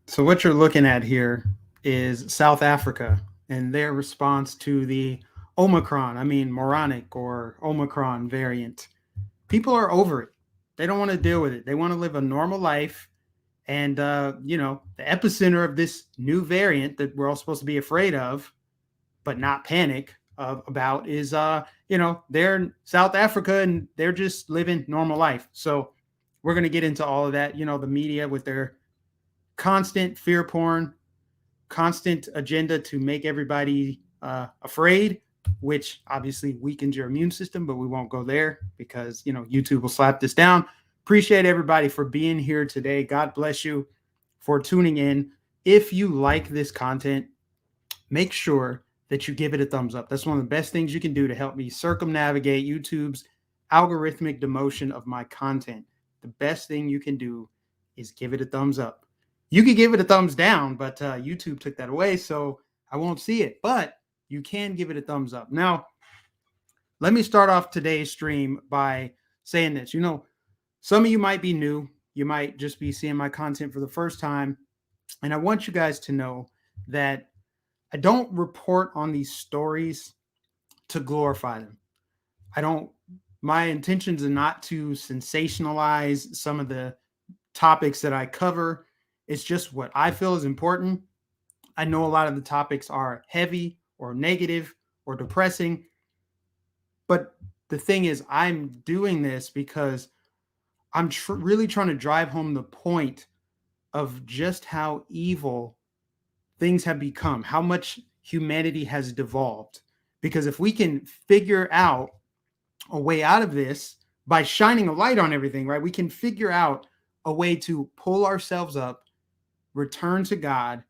So what you're looking at here is South Africa and their response to the Omicron, Moronic or Omicron variant. People are over it. They don't want to deal with it. They want to live a normal life. And, the epicenter of this new variant that we're all supposed to be afraid of, but not panic about, is, they're in South Africa and they're just living normal life. So we're going to get into all of that. The media with their constant fear porn, constant agenda to make everybody afraid, which obviously weakens your immune system, but we won't go there because, YouTube will slap this down. Appreciate everybody for being here today. God bless you for tuning in. If you like this content, make sure that you give it a thumbs up. That's one of the best things you can do to help me circumnavigate YouTube's algorithmic demotion of my content. The best thing you can do is give it a thumbs up. You can give it a thumbs down, but YouTube took that away, so I won't see it. But you can give it a thumbs up. Now, let me start off today's stream by saying this. Some of you might be new. You might just be seeing my content for the first time. And I want you guys to know that I don't report on these stories to glorify them. My intentions are not to sensationalize some of the topics that I cover. It's just what I feel is important. I know a lot of the topics are heavy or negative or depressing. But the thing is, I'm doing this because I'm really trying to drive home the point of just how evil things have become, how much humanity has devolved. Because if we can figure out a way out of this by shining a light on everything, right? We can figure out a way to pull ourselves up, return to God,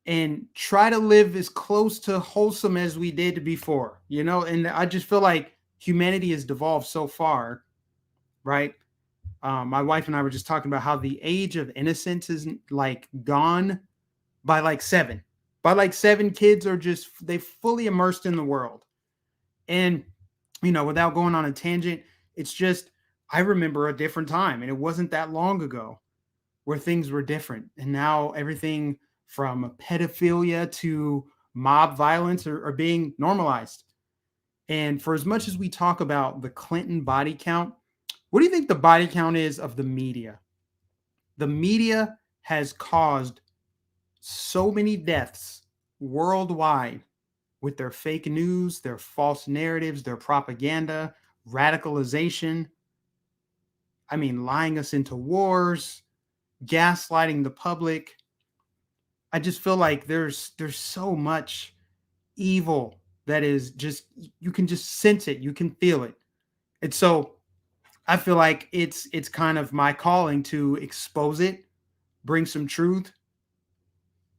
and try to live as close to wholesome as we did before, And I just feel like humanity has devolved so far, right? My wife and I were just talking about how the age of innocence is gone by 7. By 7, kids are they fully immersed in the world. And, without going on a tangent, it's just, I remember a different time, and it wasn't that long ago where things were different. And now everything from pedophilia to mob violence are being normalized. And for as much as we talk about the Clinton body count, what do you think the body count is of the media? The media has caused so many deaths worldwide with their fake news, their false narratives, their propaganda, radicalization. Lying us into wars, gaslighting the public. I just feel like there's so much evil that is just, you can just sense it, you can feel it. And so I feel like it's kind of my calling to expose it, bring some truth,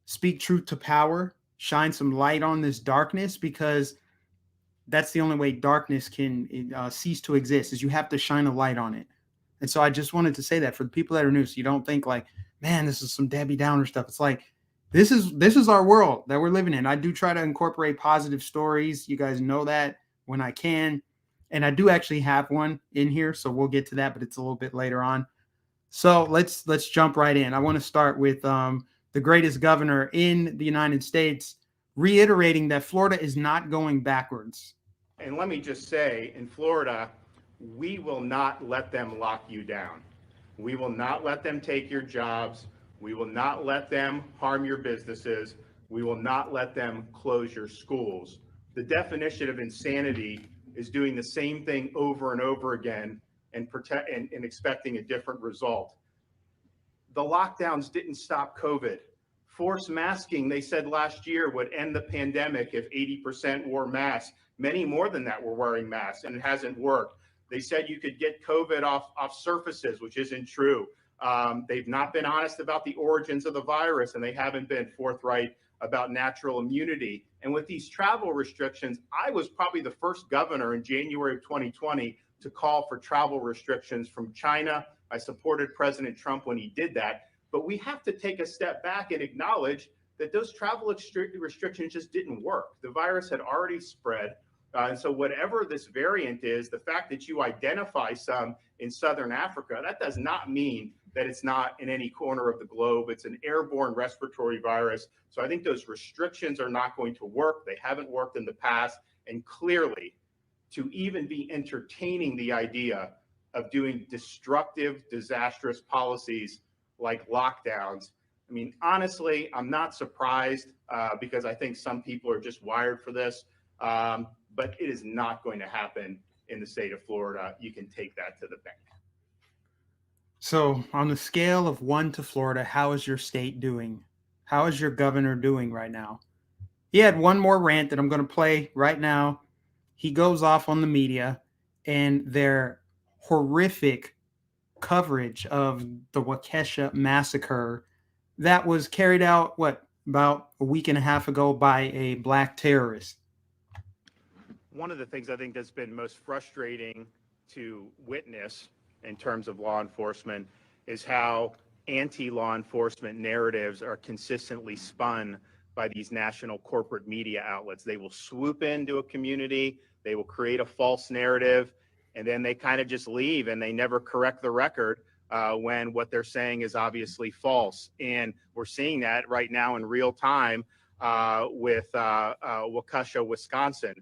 speak truth to power, shine some light on this darkness, because that's the only way darkness can cease to exist, is you have to shine a light on it. And so I just wanted to say that for the people that are new, so you don't think man, this is some Debbie Downer stuff. It's like, this is our world that we're living in. I do try to incorporate positive stories. You guys know that when I can. And I do actually have one in here, so we'll get to that, but it's a little bit later on. So let's jump right in. I want to start with the greatest governor in the United States reiterating that Florida is not going backwards. And let me just say, in Florida, we will not let them lock you down. We will not let them take your jobs. We will not let them harm your businesses. We will not let them close your schools. The definition of insanity is doing the same thing over and over again and expecting a different result. The lockdowns didn't stop COVID. Forced masking, they said last year, would end the pandemic if 80% wore masks. Many more than that were wearing masks, and it hasn't worked. They said you could get COVID off surfaces, which isn't true. They've not been honest about the origins of the virus, and they haven't been forthright about natural immunity. And with these travel restrictions, I was probably the first governor in January of 2020 to call for travel restrictions from China. I supported President Trump when he did that. But we have to take a step back and acknowledge that those travel restrictions just didn't work. The virus had already spread. And so whatever this variant is, the fact that you identify some in Southern Africa, that does not mean that it's not in any corner of the globe. It's an airborne respiratory virus. So I think those restrictions are not going to work. They haven't worked in the past. And clearly, to even be entertaining the idea of doing destructive, disastrous policies like lockdowns, I mean, honestly, I'm not surprised because I think some people are just wired for this. But it is not going to happen in the state of Florida. You can take that to the bank. So, on the scale of 1 to Florida, how is your state doing? How is your governor doing right now? He had one more rant that I'm going to play right now. He goes off on the media and their horrific coverage of the Waukesha massacre that was carried out, about a week and a half ago by a black terrorist. One of the things I think that's been most frustrating to witness in terms of law enforcement is how anti-law enforcement narratives are consistently spun by these national corporate media outlets. They will swoop into a community, they will create a false narrative, and then they kind of just leave and they never correct the record when what they're saying is obviously false. And we're seeing that right now in real time with Waukesha, Wisconsin.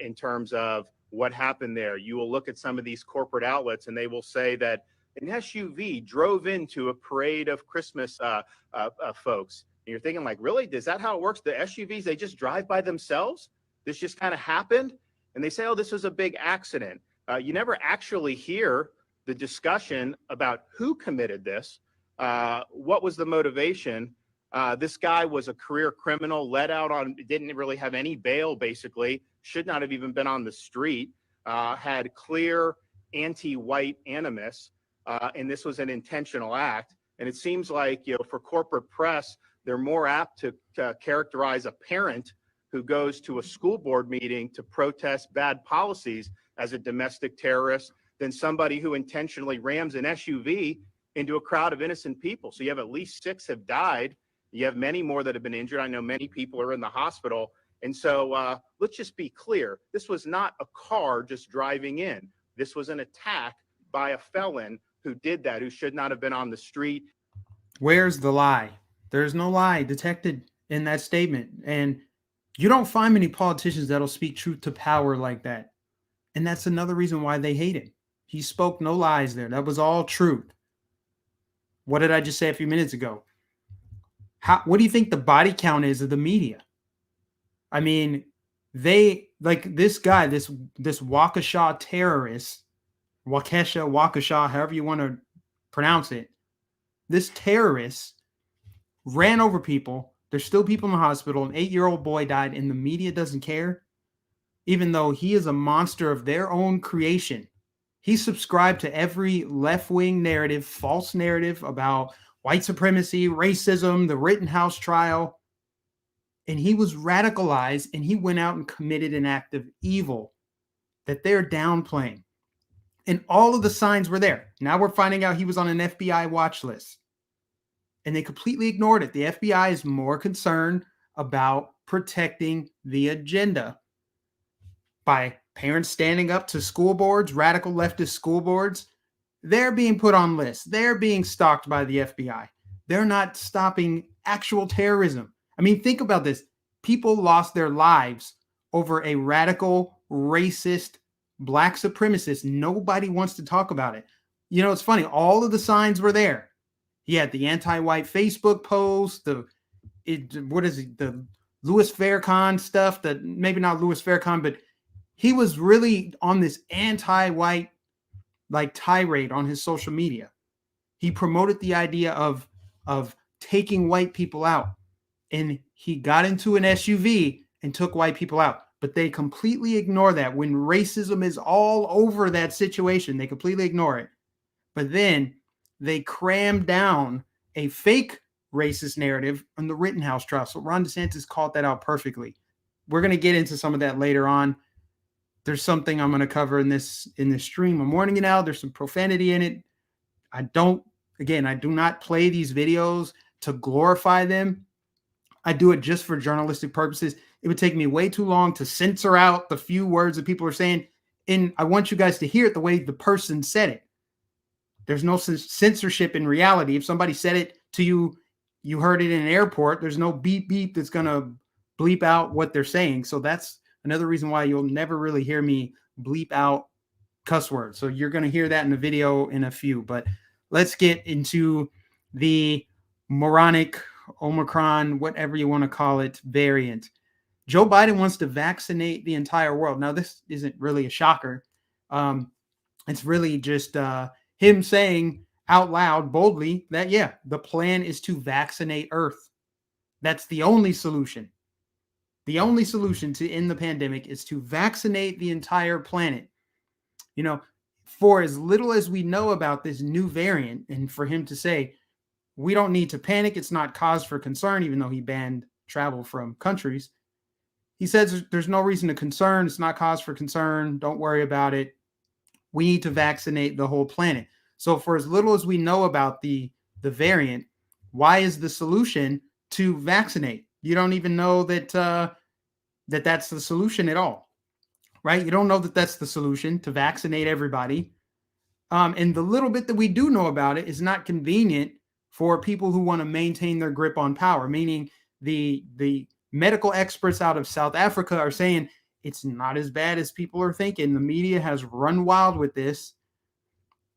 In terms of what happened there. You will look at some of these corporate outlets and they will say that an SUV drove into a parade of Christmas folks. And you're thinking like, really? Is that how it works? The SUVs, they just drive by themselves? This just kind of happened? And they say, oh, this was a big accident. You never actually hear the discussion about who committed this, what was the motivation. This guy was a career criminal, let out on, didn't really have any bail, basically, should not have even been on the street, had clear anti-white animus, and this was an intentional act. And it seems like, for corporate press, they're more apt to characterize a parent who goes to a school board meeting to protest bad policies as a domestic terrorist than somebody who intentionally rams an SUV into a crowd of innocent people. So you have at least 6 have died. You have many more that have been injured. I know many people are in the hospital. And so let's just be clear. This was not a car just driving in. This was an attack by a felon who did that, who should not have been on the street. Where's the lie? There's no lie detected in that statement. And you don't find many politicians that'll speak truth to power like that. And that's another reason why they hate him. He spoke no lies there. That was all truth. What did I just say a few minutes ago? What do you think the body count is of the media? I mean, they like this guy, this Waukesha terrorist, Waukesha, however you want to pronounce it. This terrorist ran over people. There's still people in the hospital. An 8-year-old boy died, and the media doesn't care, even though he is a monster of their own creation. He subscribed to every left-wing narrative, false narrative about white supremacy, racism, the Rittenhouse trial. And he was radicalized and he went out and committed an act of evil that they're downplaying. And all of the signs were there. Now we're finding out he was on an FBI watch list. And they completely ignored it. The FBI is more concerned about protecting the agenda by parents standing up to school boards, radical leftist school boards. They're being put on lists. They're being stalked by the FBI. They're not stopping actual terrorism. I mean, think about this. People lost their lives over a radical, racist, black supremacist. Nobody wants to talk about it. You know, it's funny. All of the signs were there. He had the anti-white Facebook post, the Louis Farrakhan stuff, that maybe not Louis Farrakhan, but he was really on this anti-white tirade on his social media. He promoted the idea of taking white people out. And he got into an SUV and took white people out. But they completely ignore that. When racism is all over that situation, they completely ignore it. But then they cram down a fake racist narrative on the Rittenhouse trial. So Ron DeSantis called that out perfectly. We're going to get into some of that later on. There's something I'm going to cover in this stream. I'm warning you now. There's some profanity in it. I do not play these videos to glorify them. I do it just for journalistic purposes. It would take me way too long to censor out the few words that people are saying. And I want you guys to hear it the way the person said it. There's no censorship in reality. If somebody said it to you, you heard it in an airport, there's no beep beep that's going to bleep out what they're saying. So that's another reason why you'll never really hear me bleep out cuss words. So you're going to hear that in the video in a few. But let's get into the moronic, Omicron, whatever you want to call it, variant. Joe Biden wants to vaccinate the entire world. Now, this isn't really a shocker. It's really just him saying out loud, boldly, that, yeah, the plan is to vaccinate Earth. That's the only solution. The only solution to end the pandemic is to vaccinate the entire planet. You know, for as little as we know about this new variant, and for him to say, we don't need to panic, it's not cause for concern, even though he banned travel from countries. He says there's no reason to concern. It's not cause for concern. Don't worry about it. We need to vaccinate the whole planet. So for as little as we know about the variant, why is the solution to vaccinate? You don't even know that that's the solution at all, right? You don't know that that's the solution to vaccinate everybody. And the little bit that we do know about it is not convenient for people who want to maintain their grip on power, meaning the medical experts out of South Africa are saying it's not as bad as people are thinking. The media has run wild with this.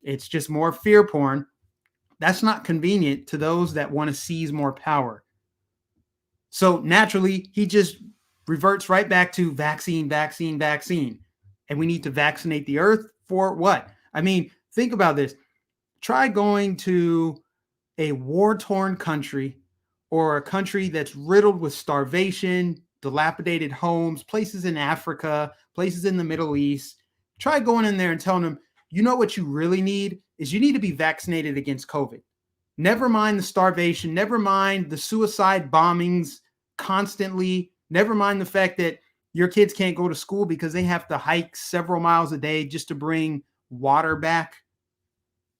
It's just more fear porn. That's not convenient to those that want to seize more power. So naturally, he just reverts right back to vaccine, vaccine, vaccine. And we need to vaccinate the earth for what? I mean, think about this. Try going to a war-torn country or a country that's riddled with starvation, dilapidated homes, places in Africa, places in the Middle East. Try going in there and telling them, you know what you really need is you need to be vaccinated against COVID. Never mind the starvation, never mind the suicide bombings constantly, never mind the fact that your kids can't go to school because they have to hike several miles a day just to bring water back.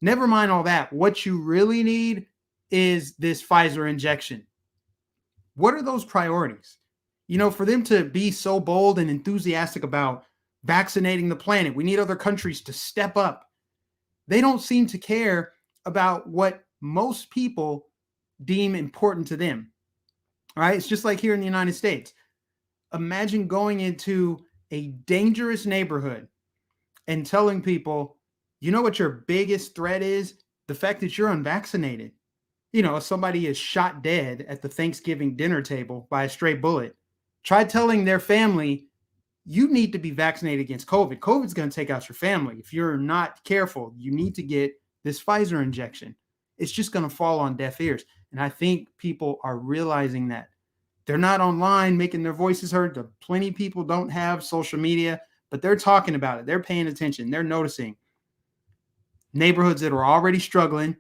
Never mind all that. What you really need is this Pfizer injection. What are those priorities? You know, for them to be so bold and enthusiastic about vaccinating the planet, we need other countries to step up. They don't seem to care about what most people deem important to them. All right. It's just like here in the United States. Imagine going into a dangerous neighborhood and telling people, you know what your biggest threat is? The fact that you're unvaccinated. You know, if somebody is shot dead at the Thanksgiving dinner table by a stray bullet, try telling their family, you need to be vaccinated against COVID. COVID's going to take out your family. If you're not careful, you need to get this Pfizer injection. It's just going to fall on deaf ears. And I think people are realizing that. They're not online making their voices heard. Plenty of people don't have social media, but they're talking about it. They're paying attention. They're noticing neighborhoods that are already struggling,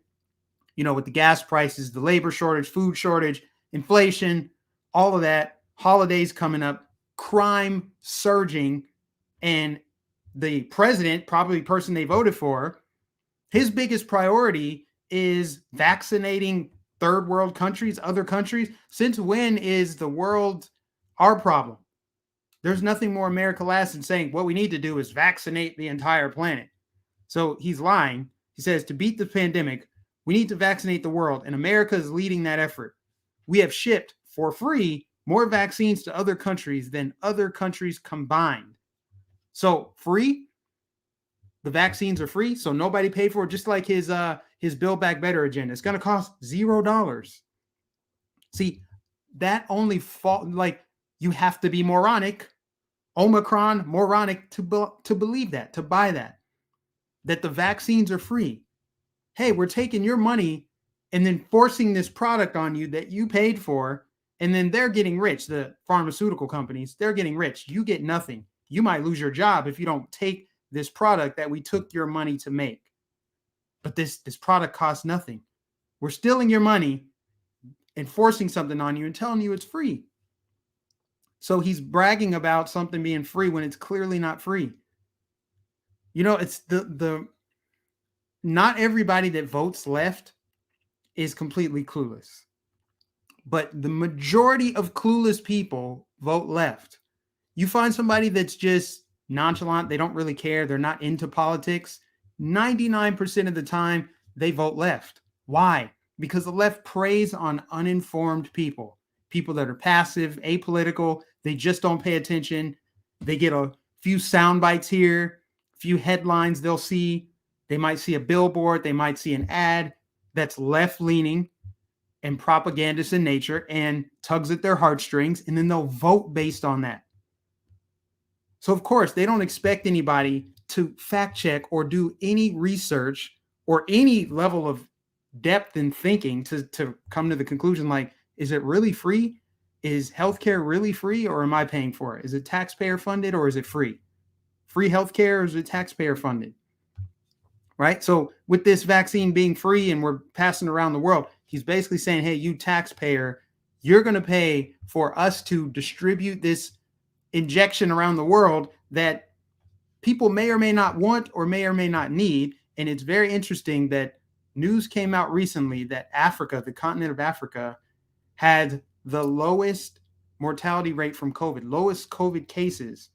you know, with the gas prices, the labor shortage, food shortage, inflation, all of that, holidays coming up, crime surging, and the president, probably the person they voted for, his biggest priority is vaccinating third world countries, other countries. Since when is the world our problem? There's nothing more America lasts than saying what we need to do is vaccinate the entire planet. So he's lying. He says to beat the pandemic, we need to vaccinate the world, and America is leading that effort. We have shipped for free more vaccines to other countries than other countries combined. So free, the vaccines are free, so nobody paid for it. Just like his Build Back Better agenda, it's going to cost $0. See, that only like you have to be moronic, Omicron moronic to believe that, to buy that the vaccines are free. Hey, we're taking your money and then forcing this product on you that you paid for, and then they're getting rich. The pharmaceutical companies, they're getting rich. You get nothing. You might lose your job if you don't take this product that we took your money to make. But this product costs nothing. We're stealing your money and forcing something on you and telling you it's free. So he's bragging about something being free when it's clearly not free. You know, it's the not everybody that votes left is completely clueless. But the majority of clueless people vote left. You find somebody that's just nonchalant, they don't really care, they're not into politics, 99% of the time they vote left. Why? Because the left preys on uninformed people, people that are passive, apolitical, they just don't pay attention. They get a few sound bites here, a few headlines they'll see. They might see a billboard, they might see an ad that's left leaning and propagandist in nature and tugs at their heartstrings, and then they'll vote based on that. So, of course, they don't expect anybody to fact check or do any research or any level of depth in thinking to come to the conclusion like, is it really free? Is healthcare really free, or am I paying for it? Is it taxpayer funded, or is it free? Free healthcare, or is it taxpayer funded? Right? So with this vaccine being free and we're passing around the world, he's basically saying, hey, you taxpayer, you're going to pay for us to distribute this injection around the world that people may or may not want or may not need. And it's very interesting that news came out recently that Africa, the continent of Africa, had the lowest mortality rate from COVID, lowest COVID cases.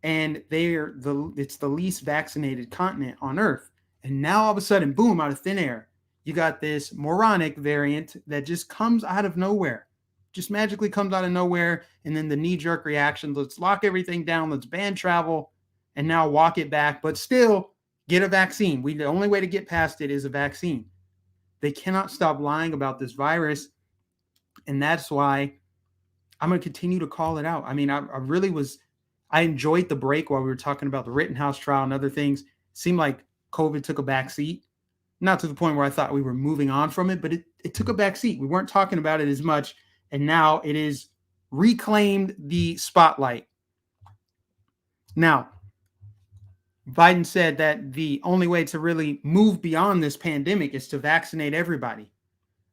And it's the least vaccinated continent on Earth. And now all of a sudden, boom, out of thin air, you got this Moronic variant that just comes out of nowhere, just magically comes out of nowhere. And then the knee-jerk reaction, let's lock everything down, let's ban travel, and now walk it back, but still get a vaccine. The only way to get past it is a vaccine. They cannot stop lying about this virus. And that's why I'm going to continue to call it out. I mean, I enjoyed the break while we were talking about the Rittenhouse trial and other things. It seemed like COVID took a back seat, not to the point where I thought we were moving on from it, but it took a back seat. We weren't talking about it as much, and now it is reclaimed the spotlight. Now, Biden said that the only way to really move beyond this pandemic is to vaccinate everybody.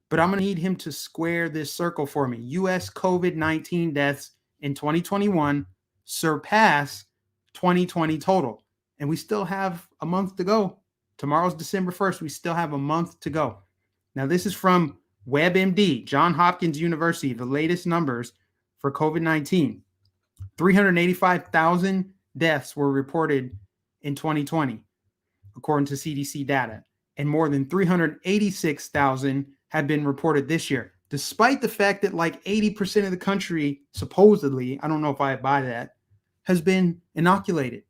But I'm going to need him to square this circle for me. U.S. COVID-19 deaths in 2021 surpass 2020 total. And we still have a month to go. Tomorrow's December 1st. We still have a month to go. Now, this is from WebMD, Johns Hopkins University, the latest numbers for COVID-19. 385,000 deaths were reported in 2020, according to CDC data. And more than 386,000 have been reported this year, despite the fact that like 80% of the country, supposedly, I don't know if I buy that, has been inoculated.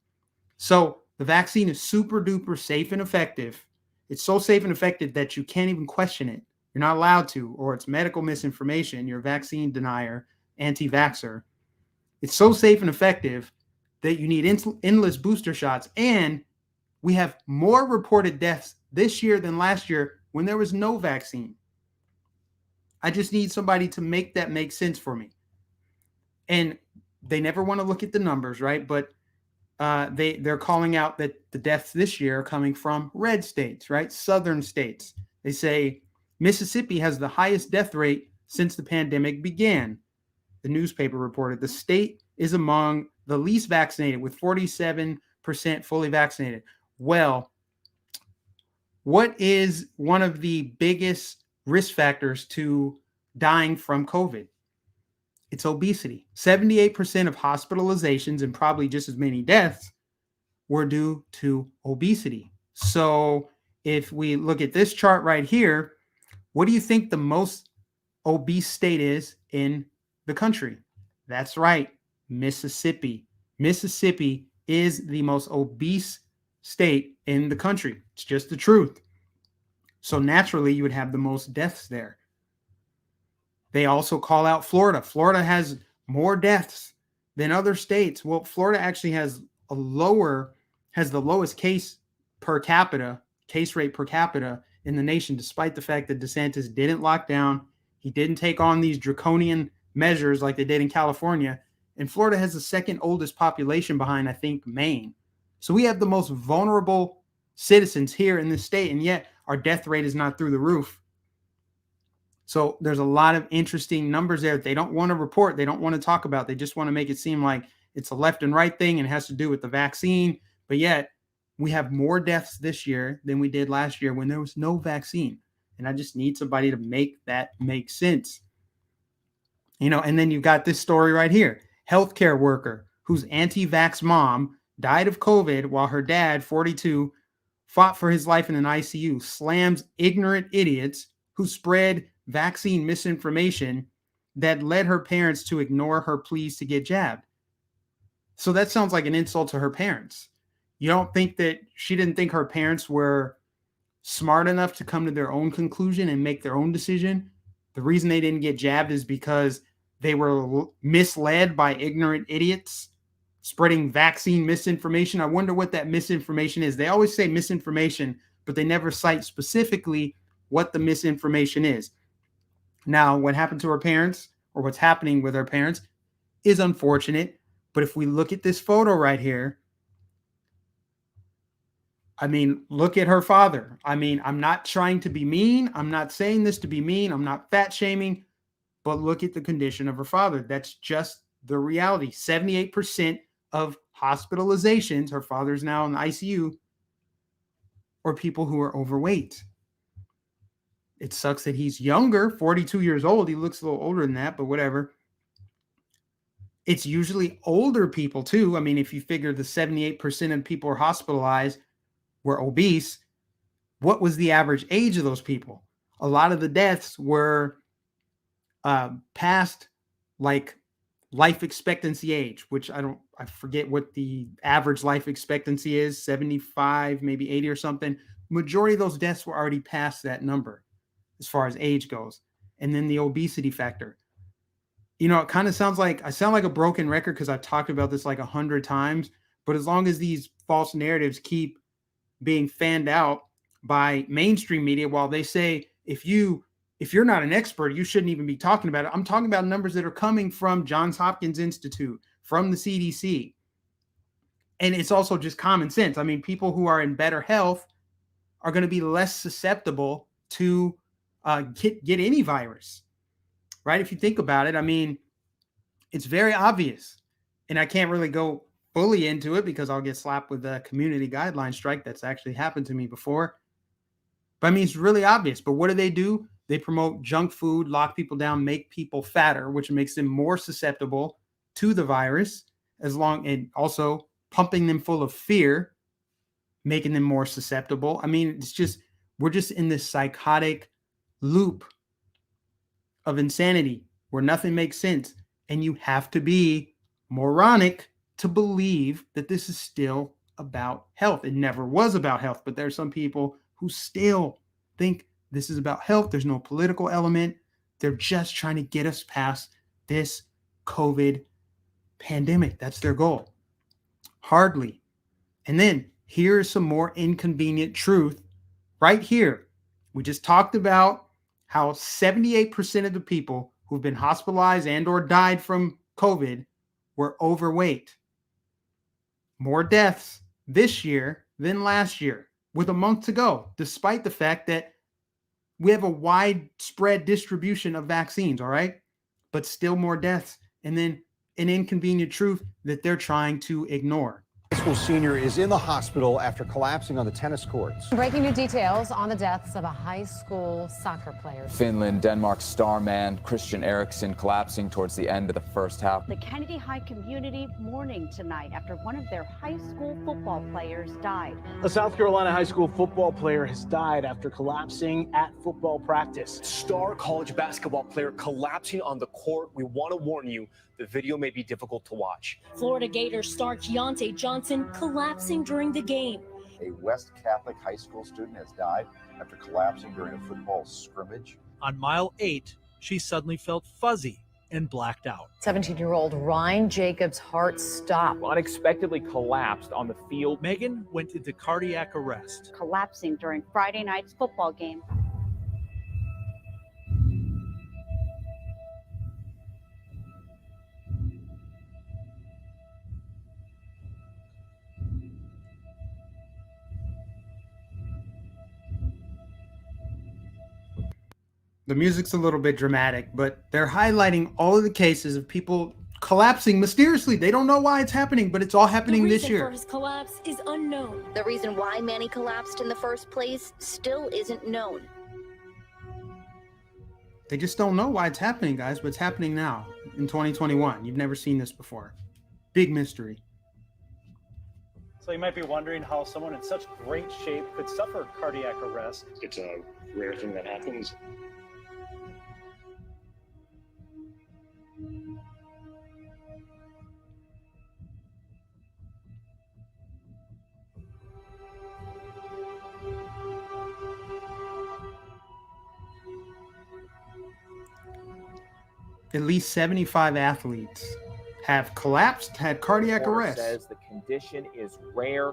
So the vaccine is super duper safe and effective. It's so safe and effective that you can't even question it. You're not allowed to, or it's medical misinformation. You're a vaccine denier, anti-vaxxer. It's so safe and effective that you need endless booster shots. And we have more reported deaths this year than last year when there was no vaccine. I just need somebody to make that make sense for me. And they never want to look at the numbers, right? But they're calling out that the deaths this year are coming from red states, right? Southern states. They say Mississippi has the highest death rate since the pandemic began. The newspaper reported the state is among the least vaccinated with 47% fully vaccinated. Well, what is one of the biggest risk factors to dying from COVID? It's obesity. 78% of hospitalizations and probably just as many deaths were due to obesity. So if we look at this chart right here, what do you think the most obese state is in the country? That's right, Mississippi. Mississippi is the most obese state in the country. It's just the truth. So naturally, you would have the most deaths there. They also call out Florida. Florida has more deaths than other states. Well, Florida actually has the lowest case rate per capita in the nation, despite the fact that DeSantis didn't lock down. He didn't take on these draconian measures like they did in California. And Florida has the second oldest population behind, I think, Maine. So we have the most vulnerable citizens here in this state, and yet our death rate is not through the roof. So there's a lot of interesting numbers there that they don't want to report. They don't want to talk about. They just want to make it seem like it's a left and right thing and it has to do with the vaccine. But yet we have more deaths this year than we did last year when there was no vaccine. And I just need somebody to make that make sense. And then you've got this story right here. Healthcare worker whose anti-vax mom died of COVID while her dad, 42, fought for his life in an ICU, slams ignorant idiots who spread vaccine misinformation that led her parents to ignore her pleas to get jabbed. So that sounds like an insult to her parents. You don't think that she didn't think her parents were smart enough to come to their own conclusion and make their own decision? The reason they didn't get jabbed is because they were misled by ignorant idiots spreading vaccine misinformation. I wonder what that misinformation is. They always say misinformation, but they never cite specifically what the misinformation is. Now, what happened to her parents, or what's happening with her parents, is unfortunate. But if we look at this photo right here, I mean, look at her father. I mean, I'm not trying to be mean. I'm not saying this to be mean. I'm not fat shaming, but look at the condition of her father. That's just the reality. 78% of hospitalizations, her father's now in the ICU, are people who are overweight. It sucks that he's younger, 42 years old. He looks a little older than that, but whatever. It's usually older people too. I mean, if you figure the 78% of people are hospitalized were obese, what was the average age of those people? A lot of the deaths were past like life expectancy age, which I forget what the average life expectancy is, 75, maybe 80 or something. Majority of those deaths were already past that number as far as age goes. And then the obesity factor. It kind of sounds like I sound like a broken record because I've talked about this like 100 times, but as long as these false narratives keep being fanned out by mainstream media, while they say, if you're not an expert, you shouldn't even be talking about it. I'm talking about numbers that are coming from Johns Hopkins Institute, from the CDC. And it's also just common sense. I mean, people who are in better health are going to be less susceptible to get any virus, right? If you think about it, I mean, it's very obvious. And I can't really go fully into it because I'll get slapped with a community guideline strike. That's actually happened to me before. But I mean, it's really obvious. But what do? They promote junk food, lock people down, make people fatter, which makes them more susceptible to the virus, and also pumping them full of fear, making them more susceptible. I mean, we're just in this psychotic loop of insanity where nothing makes sense. And you have to be moronic to believe that this is still about health. It never was about health, but there are some people who still think this is about health. There's no political element. They're just trying to get us past this COVID pandemic. That's their goal. Hardly. And then here's some more inconvenient truth right here. We just talked about how 78% of the people who've been hospitalized and or died from COVID were overweight. More deaths this year than last year with a month to go, despite the fact that we have a widespread distribution of vaccines, all right? But still more deaths. And then an inconvenient truth that they're trying to ignore. High school senior is in the hospital after collapsing on the tennis courts. Breaking new details on the deaths of a high school soccer player. Finland, Denmark star man Christian Eriksen collapsing towards the end of the first half. The Kennedy High community mourning tonight after one of their high school football players died. A South Carolina high school football player has died after collapsing at football practice. Star college basketball player collapsing on the court. We want to warn you, the video may be difficult to watch. Florida Gators star Keontae Johnson collapsing during the game. A West Catholic high school student has died after collapsing during a football scrimmage. On mile 8, she suddenly felt fuzzy and blacked out. 17-year-old Ryan Jacobs' heart stopped. Unexpectedly collapsed on the field. Megan went into cardiac arrest. Collapsing during Friday night's football game. The music's a little bit dramatic, but they're highlighting all of the cases of people collapsing mysteriously. They don't know why it's happening, but it's all happening this year. The reason for his collapse is unknown. The reason why Manny collapsed in the first place still isn't known. They just don't know why it's happening, guys, but it's happening now in 2021. You've never seen this before. Big mystery. So you might be wondering how someone in such great shape could suffer cardiac arrest. It's a rare thing that happens. At least 75 athletes have collapsed, had cardiac arrest. Says the condition is rare.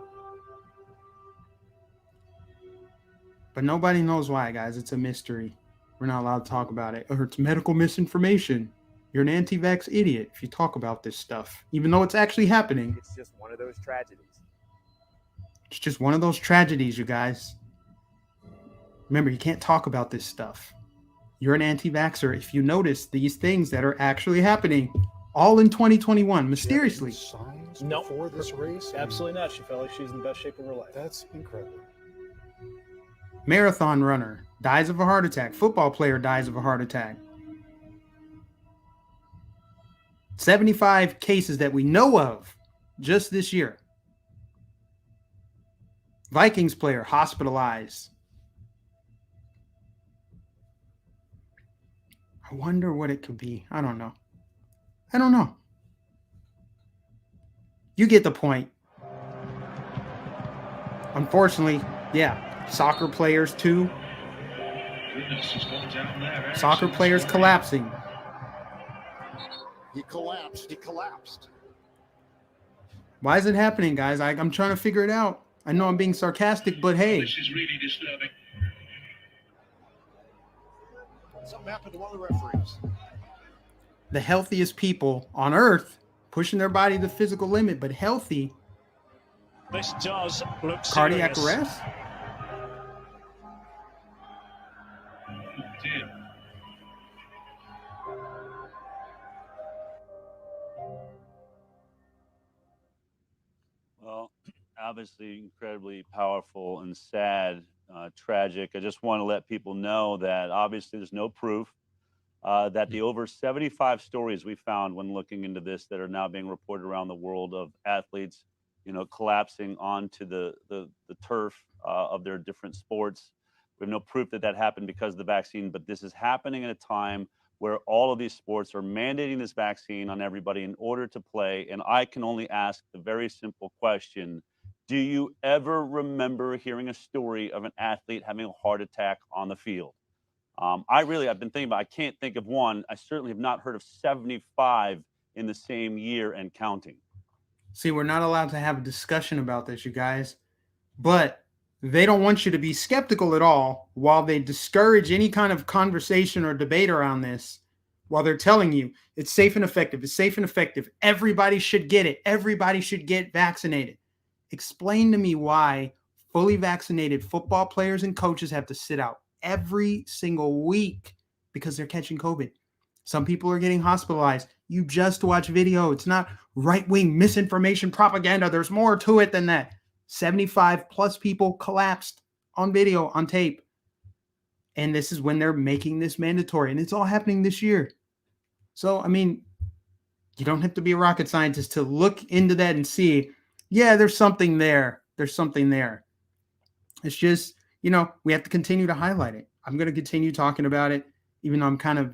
But nobody knows why, guys. It's a mystery. We're not allowed to talk about it. Or it's medical misinformation. You're an anti-vax idiot if you talk about this stuff, even though it's actually happening. It's just one of those tragedies. It's just one of those tragedies, you guys. Remember, you can't talk about this stuff. You're an anti-vaxxer if you notice these things that are actually happening all in 2021, mysteriously. Signs No. before this race? Absolutely not. She felt like she's in the best shape of her life. That's incredible. Marathon runner dies of a heart attack. Football player dies of a heart attack. 75 cases that we know of just this year. Vikings player hospitalized. I wonder what it could be. I don't know. You get the point. Unfortunately, yeah, soccer players too. Soccer players collapsing. He collapsed. Why is it happening, guys? I'm trying to figure it out. I know I'm being sarcastic, but hey. This is really disturbing. Something happened to one of the referees. The healthiest people on earth pushing their body to the physical limit, but healthy. This does look Cardiac serious. arrest? Well, obviously incredibly powerful and sad, tragic. I just want to let people know that obviously there's no proof that the over 75 stories we found when looking into this that are now being reported around the world of athletes, collapsing onto the turf of their different sports. We have no proof that that happened because of the vaccine, but this is happening at a time where all of these sports are mandating this vaccine on everybody in order to play. And I can only ask the very simple question: do you ever remember hearing a story of an athlete having a heart attack on the field? I've been thinking about, I can't think of one. I certainly have not heard of 75 in the same year and counting. See, we're not allowed to have a discussion about this, you guys, but they don't want you to be skeptical at all while they discourage any kind of conversation or debate around this, while they're telling you it's safe and effective. It's safe and effective. Everybody should get it. Everybody should get vaccinated. Explain to me why fully vaccinated football players and coaches have to sit out every single week because they're catching COVID. Some people are getting hospitalized. You just watch video. It's not right-wing misinformation propaganda. There's more to it than that. 75 plus people collapsed on video, on tape. And this is when they're making this mandatory. And it's all happening this year. So, I mean, you don't have to be a rocket scientist to look into that and see, yeah, there's something there. There's something there. It's just, we have to continue to highlight it. I'm going to continue talking about it, even though I'm kind of,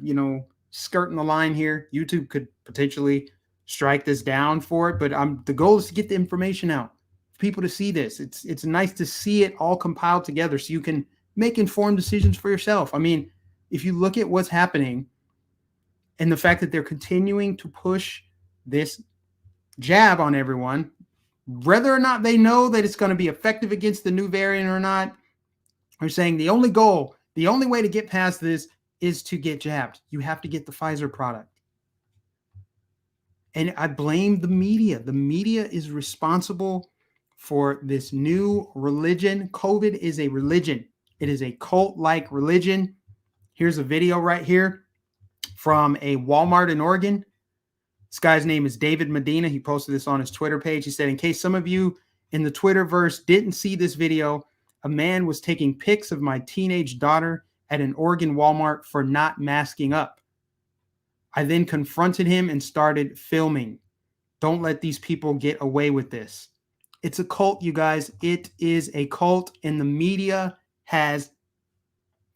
skirting the line here. YouTube could potentially strike this down for it, but the goal is to get the information out, for people to see this. It's nice to see it all compiled together so you can make informed decisions for yourself. I mean, if you look at what's happening and the fact that they're continuing to push this jab on everyone, whether or not they know that it's going to be effective against the new variant or not, they're saying the only goal, the only way to get past this is to get jabbed. You have to get the Pfizer product. And I blame the media. The media is responsible for this new religion. COVID is a religion. It is a cult-like religion. Here's a video right here from a Walmart in Oregon. This guy's name is David Medina. He posted this on his Twitter page. He said, in case some of you in the Twitterverse didn't see this video, a man was taking pics of my teenage daughter at an Oregon Walmart for not masking up. I then confronted him and started filming. Don't let these people get away with this. It's a cult, you guys. It is a cult, and the media has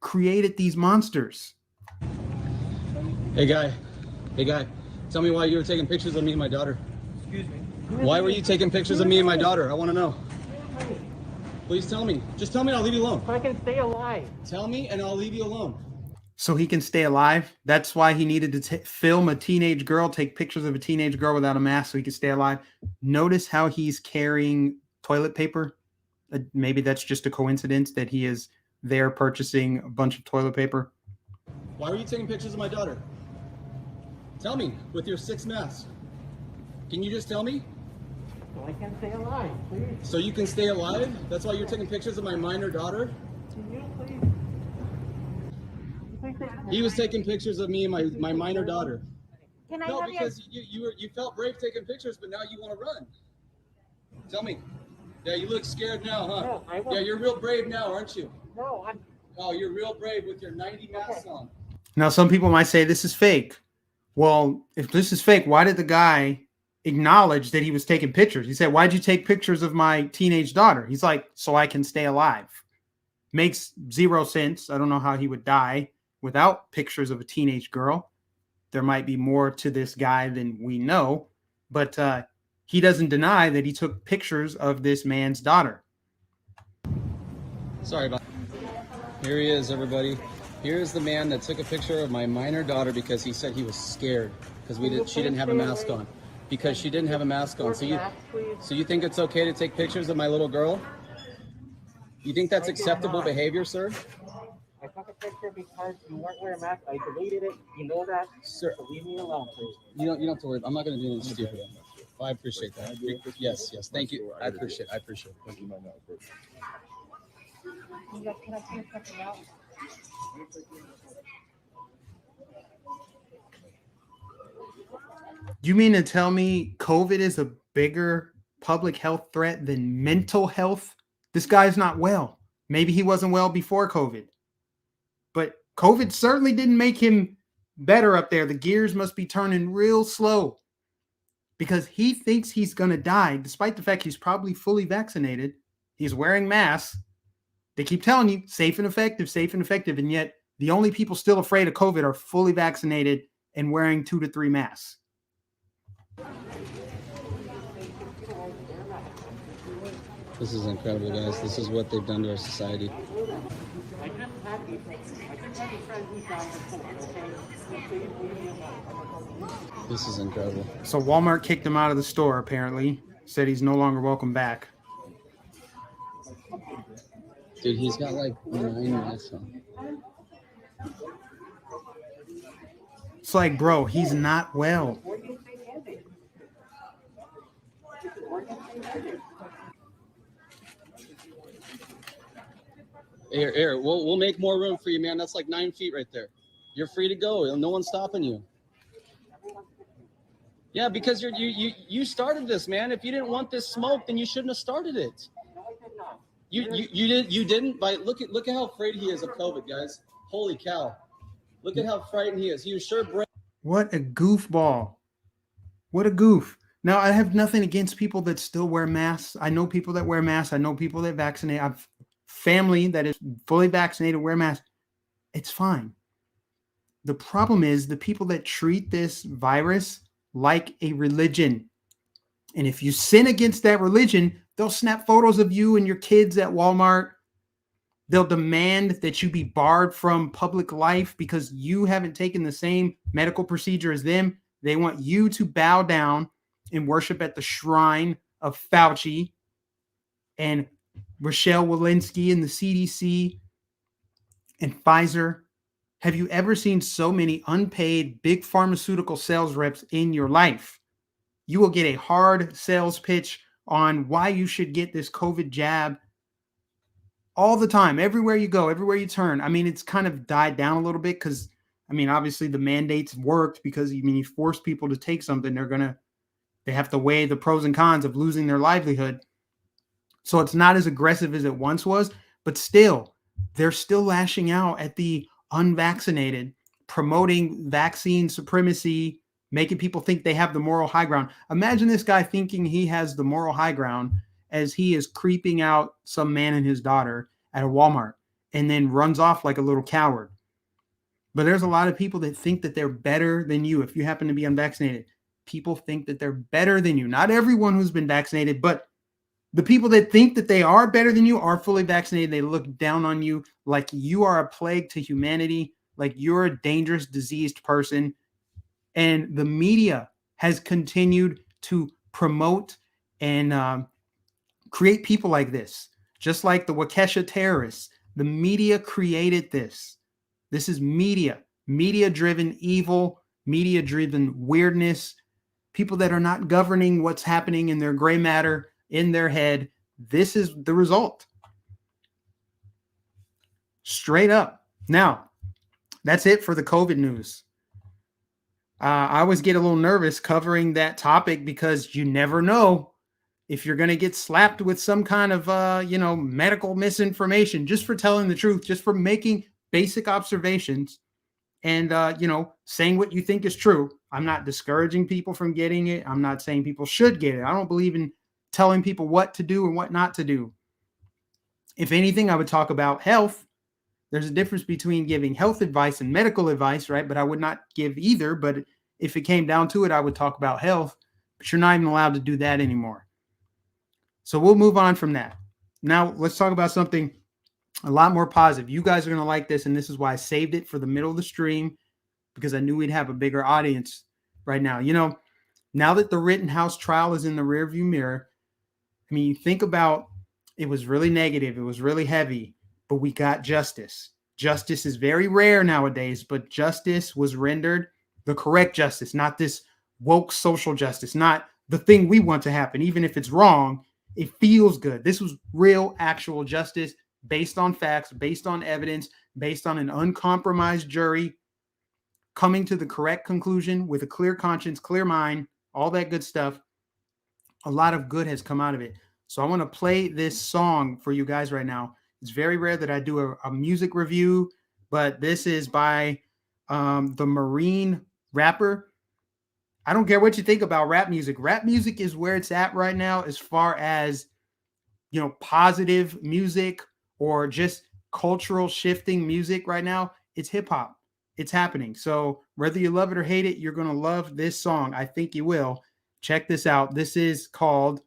created these monsters. Hey guy, tell me why you were taking pictures of me and my daughter. Excuse me. Why were you taking pictures of me and my daughter? I want to know. Please tell me. Just tell me and I'll leave you alone. So I can stay alive. Tell me and I'll leave you alone. So he can stay alive. That's why he needed to film a teenage girl, take pictures of a teenage girl without a mask so he could stay alive. Notice how he's carrying toilet paper. Maybe that's just a coincidence that he is there purchasing a bunch of toilet paper. Why were you taking pictures of my daughter? Tell me, with your 6 masks. Can you just tell me? So I can stay alive, please. So you can stay alive? That's why you're taking pictures of my minor daughter? Can you please? He was taking pictures of me and my minor daughter. Can I No, have because you felt brave taking pictures, but now you want to run. Tell me. Yeah, you look scared now, huh? No, I won't. Yeah, you're real brave now, aren't you? No, I'm... Oh, you're real brave with your 90 masks on. Now, some people might say this is fake. Well, if this is fake, why did the guy acknowledge that he was taking pictures? He said, why'd you take pictures of my teenage daughter? He's like, so I can stay alive. Makes zero sense. I don't know how he would die without pictures of a teenage girl. There might be more to this guy than we know, but he doesn't deny that he took pictures of this man's daughter. Sorry about that. Here he is, everybody. Here's the man that took a picture of my minor daughter because he said he was scared because she didn't have a mask on. Because she didn't have a mask on. So you think it's okay to take pictures of my little girl? You think that's acceptable behavior, sir? I took a picture because you weren't wearing a mask. I deleted it. You know that? Sir, so leave me alone, please. You don't have to worry. I'm not going to do anything stupid. I appreciate that. Yes. Thank you. I appreciate it. Thank you. Can I take something out? You mean to tell me COVID is a bigger public health threat than mental health? This guy's not well. Maybe he wasn't well before COVID. But COVID certainly didn't make him better up there. The gears must be turning real slow because he thinks he's going to die, despite the fact he's probably fully vaccinated. He's wearing masks. They keep telling you safe and effective. And yet the only people still afraid of COVID are fully vaccinated and wearing 2 to 3 masks. This is incredible, guys. This is what they've done to our society. I just had a friend who died before, okay? So please leave me alone. This is incredible. So Walmart kicked him out of the store, apparently. Said he's no longer welcome back. Dude, he's got like 9 masks on. It's like, bro, he's not well. Here, we'll make more room for you, man. That's like 9 feet right there. You're free to go. No one's stopping you. Yeah, because you started this, man. If you didn't want this smoke, then you shouldn't have started it. You didn't. Look at how afraid he is of COVID, guys. Holy cow! Look at how frightened he is. He was sure brave. What a goofball! What a goof! Now I have nothing against people that still wear masks. I know people that wear masks. I know people that vaccinate. I've family that is fully vaccinated wear masks. It's fine. The problem is the people that treat this virus like a religion. And if you sin against that religion, they'll snap photos of you and your kids at Walmart. They'll demand that you be barred from public life because you haven't taken the same medical procedure as them. They want you to bow down and worship at the shrine of Fauci and Rochelle Walensky and the CDC and Pfizer. Have you ever seen so many unpaid big pharmaceutical sales reps in your life? You will get a hard sales pitch on why you should get this COVID jab all the time, everywhere you go, everywhere you turn. I mean, it's kind of died down a little bit because, I mean, obviously the mandates worked because you force people to take something. They have to weigh the pros and cons of losing their livelihood. So it's not as aggressive as it once was, but still, they're still lashing out at the unvaccinated, promoting vaccine supremacy, making people think they have the moral high ground. Imagine this guy thinking he has the moral high ground as he is creeping out some man and his daughter at a Walmart and then runs off like a little coward. But there's a lot of people that think that they're better than you if you happen to be unvaccinated. People think that they're better than you. Not everyone who's been vaccinated, but the people that think that they are better than you are fully vaccinated. They look down on you like you are a plague to humanity, like you're a dangerous, diseased person. And the media has continued to promote and create people like this, just like the Waukesha terrorists. The media created this. This is media-driven evil, media-driven weirdness, people that are not governing what's happening in their gray matter in their head. This is the result. Straight up. Now, that's it for the COVID news. I always get a little nervous covering that topic because you never know if you're going to get slapped with some kind of, medical misinformation just for telling the truth, just for making basic observations and, saying what you think is true. I'm not discouraging people from getting it. I'm not saying people should get it. I don't believe in telling people what to do and what not to do. If anything, I would talk about health. There's a difference between giving health advice and medical advice, right? But I would not give either. But if it came down to it, I would talk about health. But you're not even allowed to do that anymore. So we'll move on from that. Now, let's talk about something a lot more positive. You guys are going to like this, and this is why I saved it for the middle of the stream, because I knew we'd have a bigger audience right now. Now that the Rittenhouse trial is in the rearview mirror, I mean, you think about it was really negative. It was really heavy, but we got justice. Justice is very rare nowadays, but justice was rendered, the correct justice, not this woke social justice, not the thing we want to happen. Even if it's wrong, it feels good. This was real, actual justice based on facts, based on evidence, based on an uncompromised jury coming to the correct conclusion with a clear conscience, clear mind, all that good stuff. A lot of good has come out of it. So I want to play this song for you guys right now. It's very rare that I do a music review, but this is by the Marine rapper. I don't care what you think about rap music. Rap music is where it's at right now as far as, positive music or just cultural shifting music right now. It's hip hop. It's happening. So whether you love it or hate it, you're going to love this song. I think you will. Check this out. This is called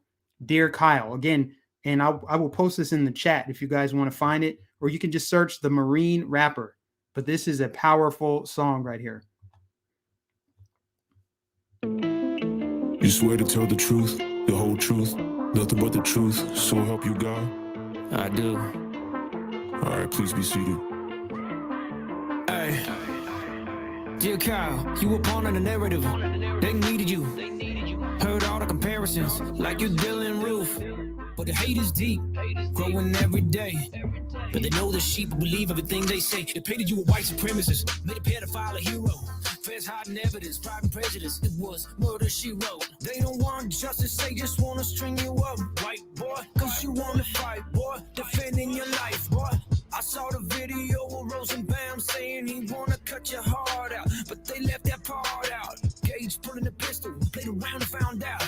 Dear Kyle. Again, and I will post this in the chat if you guys want to find it, or you can just search the Marine rapper. But this is a powerful song right here. You swear to tell the truth, the whole truth, nothing but the truth, so help you God? I do. All right, please be seated. Hey. Dear Kyle, you were pawn in the narrative. They needed you. Heard all the comparisons, like you're Dylan Roof. But the hate is deep, growing every day. But they know the sheep believe everything they say. They painted you a white supremacist, made a pedophile a hero. Feds hiding evidence, pride and prejudice. It was murder she wrote. They don't want justice, they just want to string you up, white boy. Cause you want to fight, boy, defending your life, boy. I saw the video of Rosenbaum saying he wanna cut your heart out, but they left that part out. Gage pulling the pistol, played around and found out.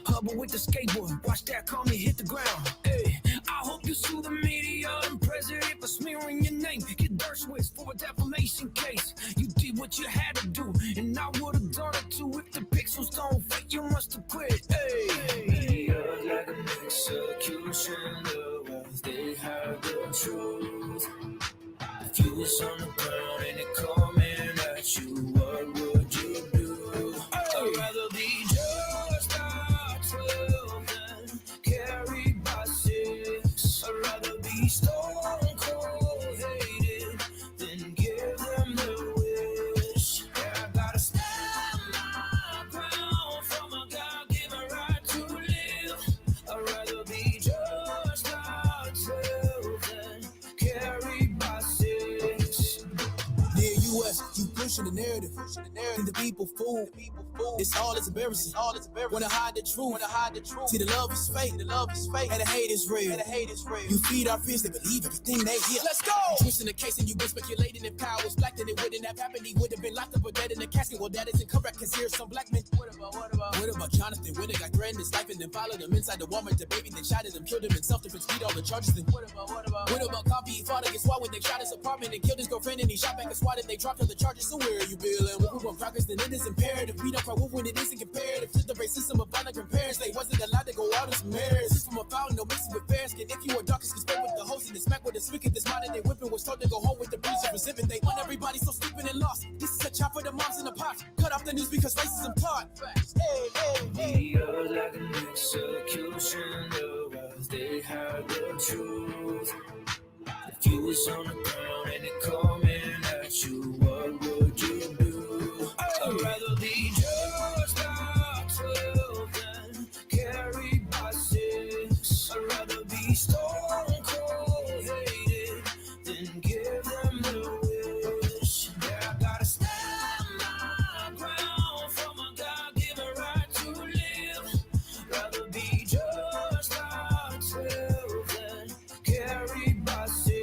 Hubble with the skateboard, watch that calmly hit the ground. Hey, I hope you sue the media and president for smearing your name. Get Dershowitz for a defamation case. You did what you had to do, and I would have done it too. If the pixels don't fit, you must have quit. Hey, media like a execution, the ones they have the truth. If you was on the ground and it coming at you, what would you do? I'd rather be judged by 12 than carried by 6. I'd rather be stone cold hated than give them their wish. Yeah, I gotta stand pushing the narrative. And the people fool. It's all is embarrassing. Wanna hide the truth. See, the love is fake. And the hate is real. You feed our fears, they believe everything they hear. Let's go. Twisting the case and you been speculating if Kyle was black, then it wouldn't have happened. He would have been locked up or dead in the casket. Well, that isn't correct, cause here's some black men. What about Jonathan? When they got threatened his life and then followed him inside the Walmart, the baby, then shot at him, killed him in self-defense, beat all the charges. Then what about Coffee? He fought against SWAT when they shot his apartment and killed his girlfriend, and he shot back at SWAT and they dropped all the charges. So where are you, Bill? And we want progress, then it is imperative. We don't cry wolf when it isn't comparative to the racism of violent grandparents. They wasn't allowed to go out as marriage. This from a fountain, no mixing with fair skin. If you are darkest, can spray with the hose and the smack with the spigot. This modern day whipping was told to go home with the bruise of resentment. They want everybody so stupid and lost. This is a chop for the moms and the pops. Cut off the news because racism taught. Videos like an execution of us, they have the truth. If you was on the ground and it coming at you, what would you do? I'd rather be judged by 12 than carried by 6. I'd rather be stone cold hated than give them the wish. Yeah, I gotta stand my ground for my God-given right to live. Rather be judged by 12 than carried by 6.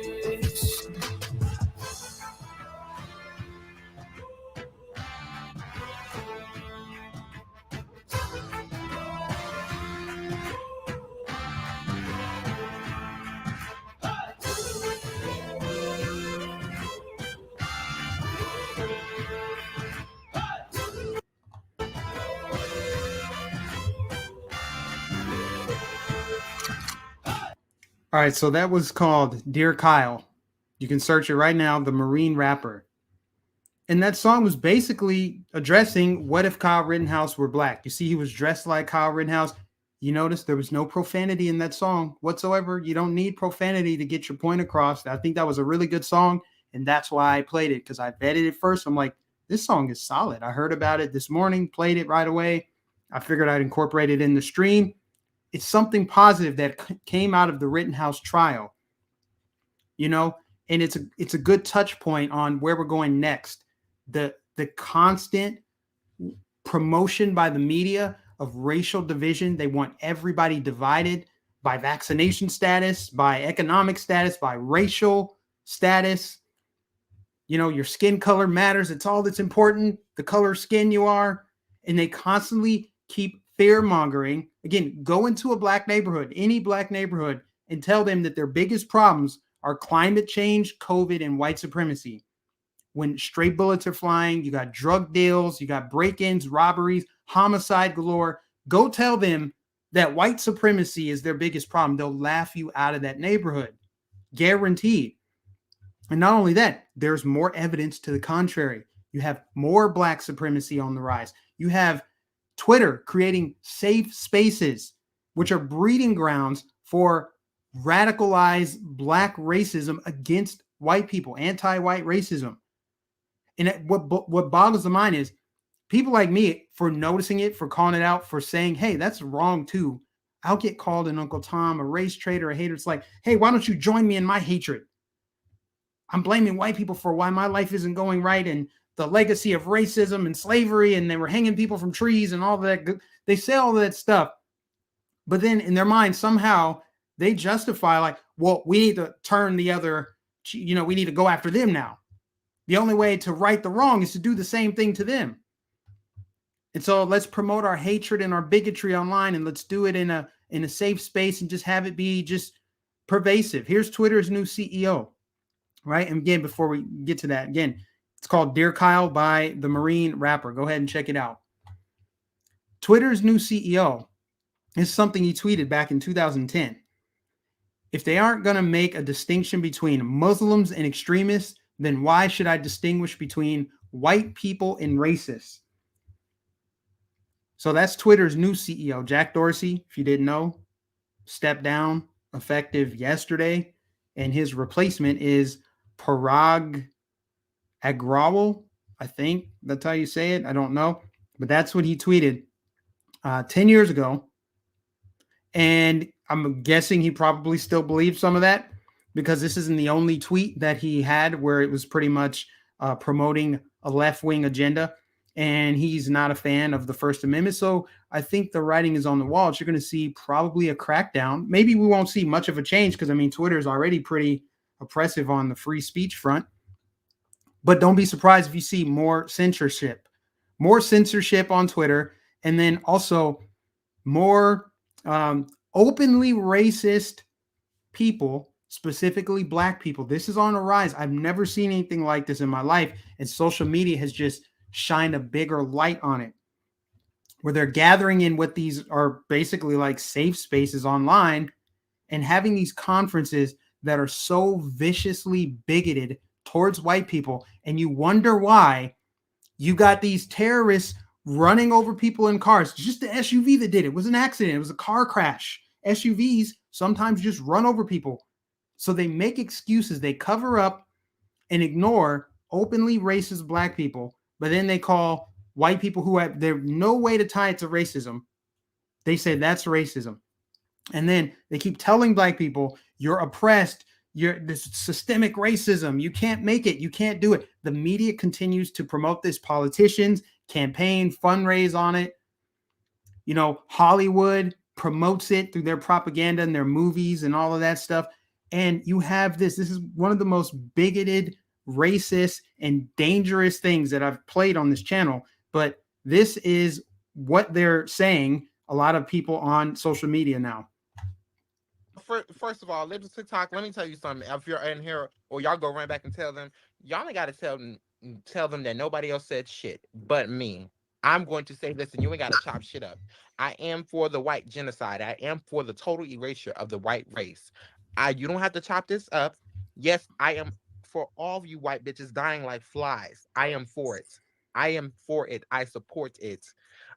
All right, so that was called Dear Kyle. You can search it right now, the Marine rapper. And that song was basically addressing what if Kyle Rittenhouse were black. You see, he was dressed like Kyle Rittenhouse. You notice there was no profanity in that song whatsoever. You don't need profanity to get your point across. I think that was a really good song, and that's why I played it, because I vetted it first. I'm like, this song is solid. I heard about it this morning, played it right away. I figured I'd incorporate it in the stream. It's something positive that came out of the Rittenhouse trial, you know, and it's a good touch point on where we're going next. The constant promotion by the media of racial division. They want everybody divided by vaccination status, by economic status, by racial status. You know, your skin color matters. It's all that's important. The color of skin you are. And they constantly keep fear mongering. Again, go into a black neighborhood, any black neighborhood, and tell them that their biggest problems are climate change, COVID, and white supremacy. When stray bullets are flying, you got drug deals, you got break-ins, robberies, homicide galore. Go tell them that white supremacy is their biggest problem. They'll laugh you out of that neighborhood. Guaranteed. And not only that, there's more evidence to the contrary. You have more black supremacy on the rise. You have Twitter creating safe spaces, which are breeding grounds for radicalized black racism against white people, anti-white racism. And what boggles the mind is people like me, for noticing it, for calling it out, for saying, hey, that's wrong too. I'll get called an Uncle Tom, a race traitor, a hater. It's like, hey, why don't you join me in my hatred? I'm blaming white people for why my life isn't going right, and the legacy of racism and slavery, and they were hanging people from trees and all that. They say all that stuff. But then in their mind, somehow they justify like, well, we need to turn the other, you know, we need to go after them now. The only way to right the wrong is to do the same thing to them. And so let's promote our hatred and our bigotry online, and let's do it in a safe space and just have it be just pervasive. Here's Twitter's new CEO, right? And again, before we get to that, again, it's called Dear Kyle by the Marine rapper. Go ahead and check it out. Twitter's new CEO is something he tweeted back in 2010. If they aren't going to make a distinction between Muslims and extremists, then why should I distinguish between white people and racists? So that's Twitter's new CEO, Jack Dorsey, if you didn't know, stepped down effective yesterday. And his replacement is Parag Agrawal. I think that's how you say it. I don't know. But that's what he tweeted 10 years ago. And I'm guessing he probably still believes some of that, because this isn't the only tweet that he had where it was pretty much promoting a left-wing agenda, and he's not a fan of the First Amendment. So I think the writing is on the wall. You're going to see probably a crackdown. Maybe we won't see much of a change because, I mean, Twitter is already pretty oppressive on the free speech front. But don't be surprised if you see more censorship on Twitter, and then also more openly racist people, specifically Black people. This is on a rise. I've never seen anything like this in my life, and social media has just shined a bigger light on it, where they're gathering in what these are basically like safe spaces online and having these conferences that are so viciously bigoted towards white people. And you wonder why you got these terrorists running over people in cars. Just the SUV that did it. It was an accident. It was a car crash. SUVs sometimes just run over people. So they make excuses. They cover up and ignore openly racist Black people, but then they call white people who have there's no way to tie it to racism. They say that's racism. And then they keep telling Black people, you're oppressed. You're this systemic racism. You can't make it. You can't do it. The media continues to promote this. Politicians campaign, fundraise on it. You know, Hollywood promotes it through their propaganda and their movies and all of that stuff. And you have this. This is one of the most bigoted, racist, and dangerous things that I've played on this channel. But this is what they're saying, a lot of people on social media now. First of all, Libs TikTok, let me tell you something. If you're in here, or y'all go run back and tell them, y'all ain't got to tell them that nobody else said shit but me. I'm going to say this, and you ain't got to chop shit up. I am for the white genocide. I am for the total erasure of the white race. You don't have to chop this up. Yes, I am for all of you white bitches dying like flies. I am for it. I am for it. I support it.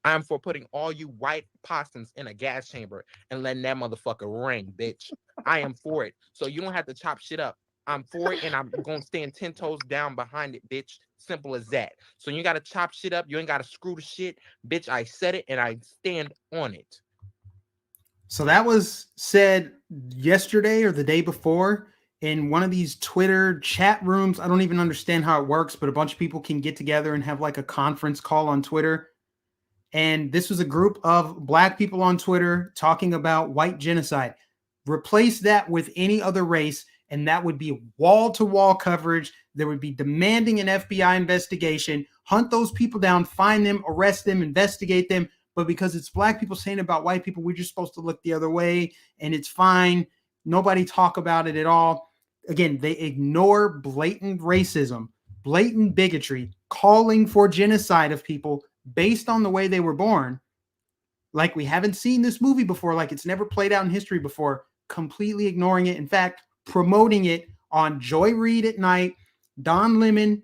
I'm for putting all you white possums in a gas chamber and letting that motherfucker ring, bitch. I am for it. So you don't have to chop shit up. I'm for it, and I'm going to stand 10 toes down behind it, bitch. Simple as that. So you got to chop shit up. You ain't got to screw the shit. Bitch, I said it, and I stand on it. So that was said yesterday or the day before in one of these Twitter chat rooms. I don't even understand how it works, but a bunch of people can get together and have like a conference call on Twitter. And this was a group of Black people on Twitter talking about white genocide. Replace that with any other race, and that would be wall-to-wall coverage. There would be demanding an FBI investigation, hunt those people down, find them, arrest them, investigate them. But because it's Black people saying about white people, we're just supposed to look the other way, and it's fine. Nobody talk about it at all. Again, they ignore blatant racism, blatant bigotry, calling for genocide of people based on the way they were born. Like we haven't seen this movie before, like it's never played out in history before, completely ignoring it. In fact, promoting it on Joy Reid at night, Don Lemon,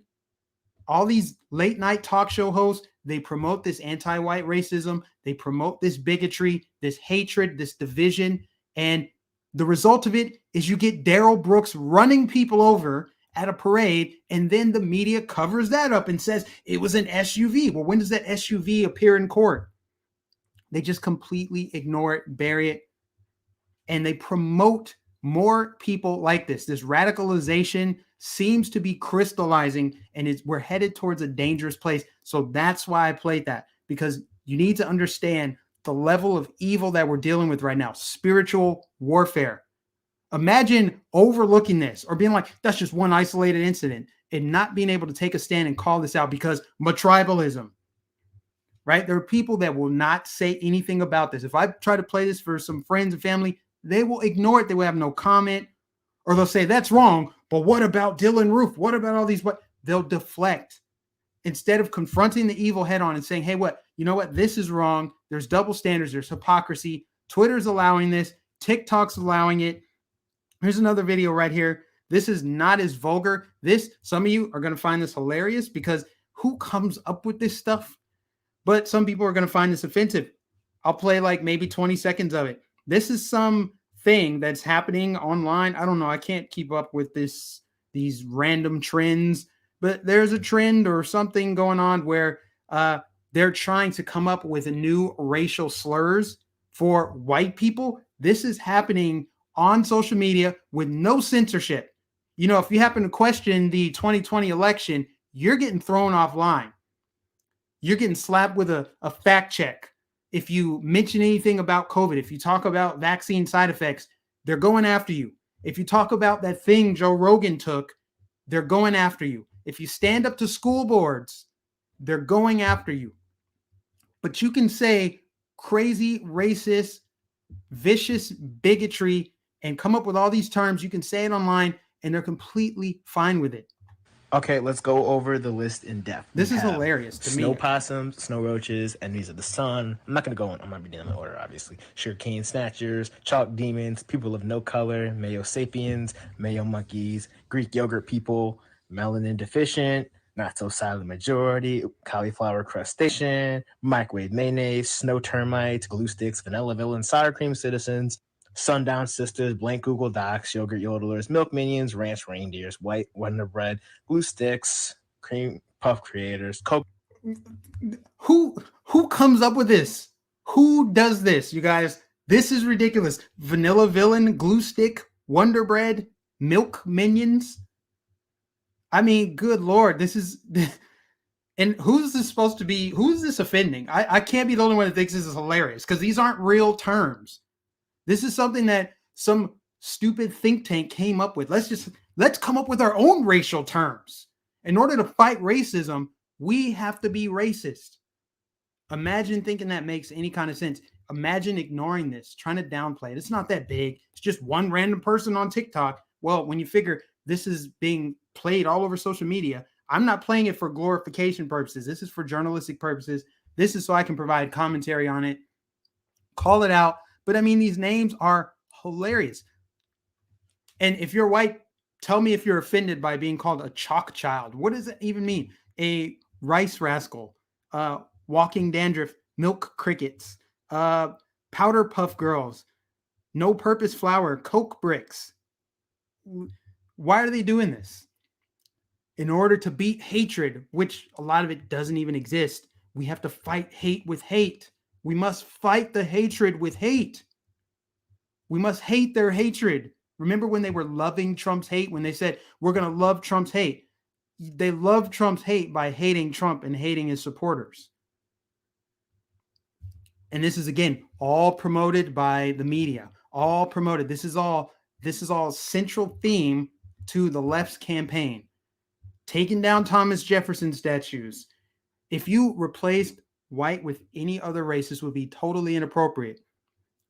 all these late night talk show hosts. They promote this anti-white racism. They promote this bigotry, this hatred, this division. And the result of it is you get Daryl Brooks running people over at a parade, and then the media covers that up and says it was an SUV. Well, when does that SUV appear in court? They just completely ignore it, bury it, and they promote more people like this. This radicalization seems to be crystallizing, and we're headed towards a dangerous place. So that's why I played that, because you need to understand the level of evil that we're dealing with right now, spiritual warfare. Imagine overlooking this or being like, that's just one isolated incident, and not being able to take a stand and call this out because my tribalism, right? There are people that will not say anything about this. If I try to play this for some friends and family, they will ignore it. They will have no comment, or they'll say, that's wrong. But what about Dylan Roof? What about all these? What? They'll deflect instead of confronting the evil head on and saying, hey, you know what? This is wrong. There's double standards. There's hypocrisy. Twitter's allowing this. TikTok's allowing it. Here's another video right here. This is not as vulgar. Some of you are going to find this hilarious because who comes up with this stuff? But some people are going to find this offensive. I'll play like maybe 20 seconds of it. This is some thing that's happening online. I don't know. I can't keep up with these random trends, but there's a trend or something going on where they're trying to come up with a new racial slurs for white people. This is happening on social media with no censorship. You know, if you happen to question the 2020 election, you're getting thrown offline. You're getting slapped with a fact check. If you mention anything about COVID, if you talk about vaccine side effects, they're going after you. If you talk about that thing Joe Rogan took, they're going after you. If you stand up to school boards, they're going after you. But you can say crazy, racist, vicious bigotry and come up with all these terms. You can say it online and they're completely fine with it. Okay, let's go over the list in depth. This We is have hilarious to snow me. possums, snow roaches, enemies of the sun. I'm not going to go on. I'm not reading them in order, obviously. Sugarcane snatchers, chalk demons, people of no color, Mayo sapiens, Mayo monkeys, Greek yogurt people, melanin deficient, not so silent majority, cauliflower crustacean, microwave mayonnaise, snow termites, glue sticks, vanilla villain, sour cream citizens, Sundown Sisters, blank Google Docs, yogurt yodelers, milk minions, ranch reindeers, white Wonder Bread, glue sticks, cream puff creators, Coke. Who comes up with this? Who does this, you guys? This is ridiculous. Vanilla villain, glue stick, Wonder Bread, milk minions. I mean, good Lord, this is. And who's this supposed to be? Who's this offending? I can't be the only one that thinks this is hilarious because these aren't real terms. This is something that some stupid think tank came up with. Let's come up with our own racial terms. In order to fight racism, we have to be racist. Imagine thinking that makes any kind of sense. Imagine ignoring this, trying to downplay it. It's not that big. It's just one random person on TikTok. Well, when you figure this is being played all over social media, I'm not playing it for glorification purposes. This is for journalistic purposes. This is so I can provide commentary on it, call it out. But I mean, these names are hilarious. And if you're white, tell me if you're offended by being called a chalk child. What does it even mean? A rice rascal, walking dandruff, milk crickets, powder puff girls, no purpose flour, Coke bricks. Why are they doing this? In order to beat hatred, which a lot of it doesn't even exist, we have to fight hate with hate. We must fight the hatred with hate. We must hate their hatred. Remember when they were loving Trump's hate, when they said, we're going to love Trump's hate? They love Trump's hate by hating Trump and hating his supporters. And this is, again, all promoted by the media, all promoted. This is all central theme to the left's campaign. Taking down Thomas Jefferson statues. If you replaced white with any other race, this would be totally inappropriate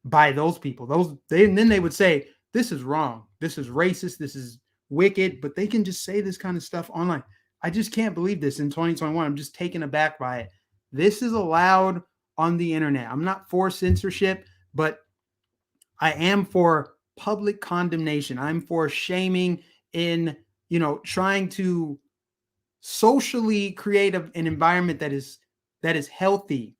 by those people. And then they would say, this is wrong. This is racist. This is wicked. But they can just say this kind of stuff online. I just can't believe this in 2021. I'm just taken aback by it. This is allowed on the internet. I'm not for censorship, but I am for public condemnation. I'm for shaming in, trying to socially create an environment that is healthy.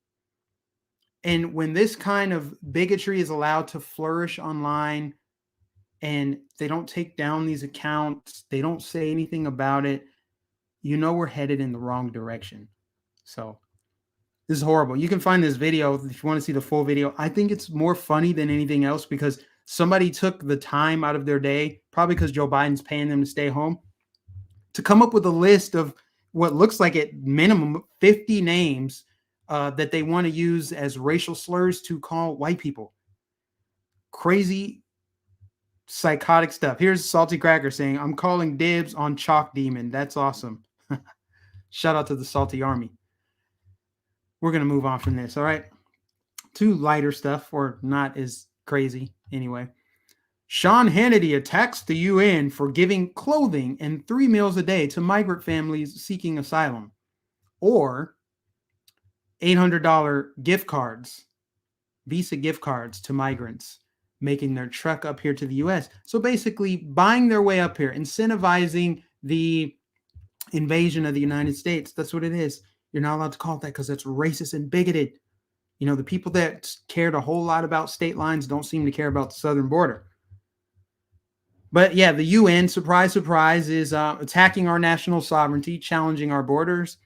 And when this kind of bigotry is allowed to flourish online and they don't take down these accounts, they don't say anything about it, we're headed in the wrong direction. So this is horrible. You can find this video if you want to see the full video. I think it's more funny than anything else because somebody took the time out of their day, probably because Joe Biden's paying them to stay home, to come up with a list of what looks like at minimum 50 names that they want to use as racial slurs to call white people. Crazy, psychotic stuff. Here's Salty Cracker saying, I'm calling dibs on Chalk Demon. That's awesome. Shout out to the Salty Army. We're going to move on from this, all right? To lighter stuff, or not as crazy anyway. Sean Hannity attacks the UN for giving clothing and 3 meals a day to migrant families seeking asylum. Or $800 gift cards, Visa gift cards to migrants making their trek up here to the U.S. So basically buying their way up here, incentivizing the invasion of the United States. That's what it is. You're not allowed to call it that because that's racist and bigoted. The people that cared a whole lot about state lines don't seem to care about the southern border. But yeah, the UN, surprise, surprise, is attacking our national sovereignty, challenging our borders,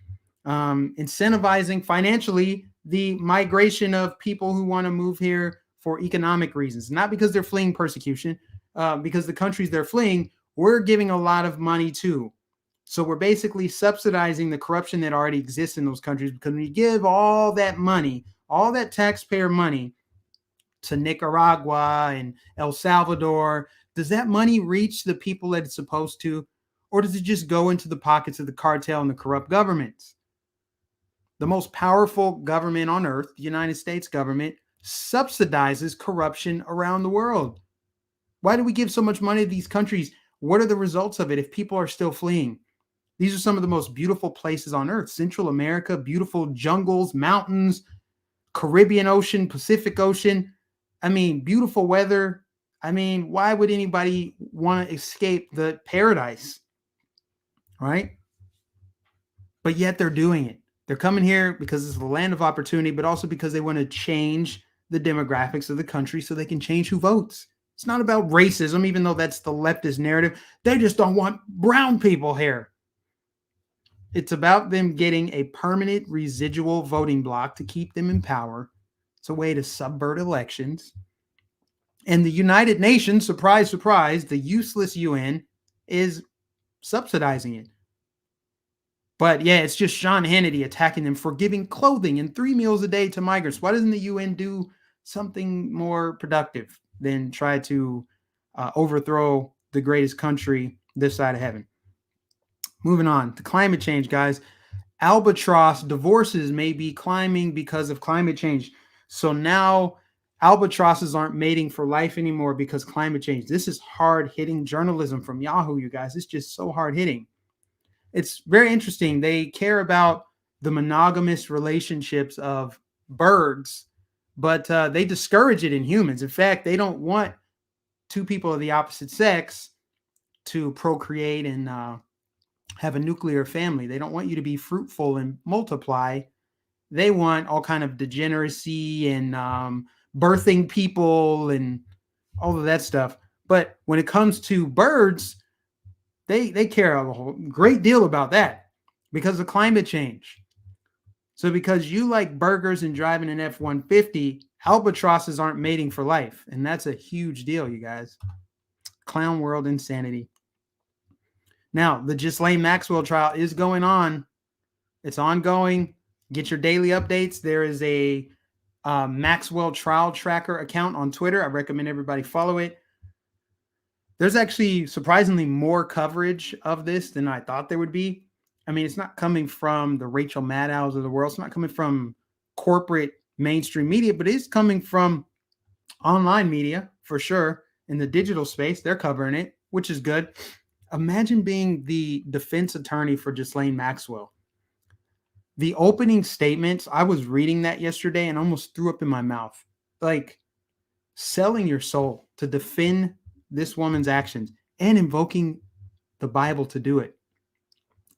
incentivizing financially the migration of people who want to move here for economic reasons, not because they're fleeing persecution, because the countries they're fleeing, we're giving a lot of money to. So we're basically subsidizing the corruption that already exists in those countries, because when you give all that money, all that taxpayer money to Nicaragua and El Salvador, does that money reach the people that it's supposed to? Or does it just go into the pockets of the cartel and the corrupt governments? The most powerful government on earth, the United States government, subsidizes corruption around the world. Why do we give so much money to these countries? What are the results of it if people are still fleeing? These are some of the most beautiful places on earth. Central America, beautiful jungles, mountains, Caribbean Ocean, Pacific Ocean. I mean, beautiful weather. I mean, why would anybody want to escape the paradise? Right? But yet they're doing it. They're coming here because it's the land of opportunity, but also because they want to change the demographics of the country so they can change who votes. It's not about racism, even though that's the leftist narrative. They just don't want brown people here. It's about them getting a permanent residual voting block to keep them in power. It's a way to subvert elections. And the United Nations, surprise, surprise, the useless UN is subsidizing it. But yeah, it's just Sean Hannity attacking them for giving clothing and 3 meals a day to migrants. Why doesn't the UN do something more productive than try to overthrow the greatest country this side of heaven? Moving on to climate change, guys. Albatross divorces may be climbing because of climate change. So now albatrosses aren't mating for life anymore because climate change. This is hard-hitting journalism from Yahoo, you guys. It's just so hard-hitting. It's very interesting. They care about the monogamous relationships of birds, but they discourage it in humans. In fact, they don't want two people of the opposite sex to procreate and have a nuclear family. They don't want you to be fruitful and multiply. They want all kind of degeneracy and birthing people and all of that stuff. But when it comes to birds, they care a whole great deal about that because of climate change. So because you like burgers and driving an F-150, albatrosses aren't mating for life. And that's a huge deal, you guys. Clown world insanity. Now, the Ghislaine Maxwell trial is going on. It's ongoing. Get your daily updates. There is a Maxwell Trial Tracker account on Twitter. I recommend everybody follow it. There's actually surprisingly more coverage of this than I thought there would be. I mean, it's not coming from the Rachel Maddows of the world. It's not coming from corporate mainstream media, but it is coming from online media for sure. In the digital space, they're covering it, which is good. Imagine being the defense attorney for Ghislaine Maxwell. The opening statements, I was reading that yesterday and almost threw up in my mouth. Like selling your soul to defend this woman's actions and invoking the Bible to do it.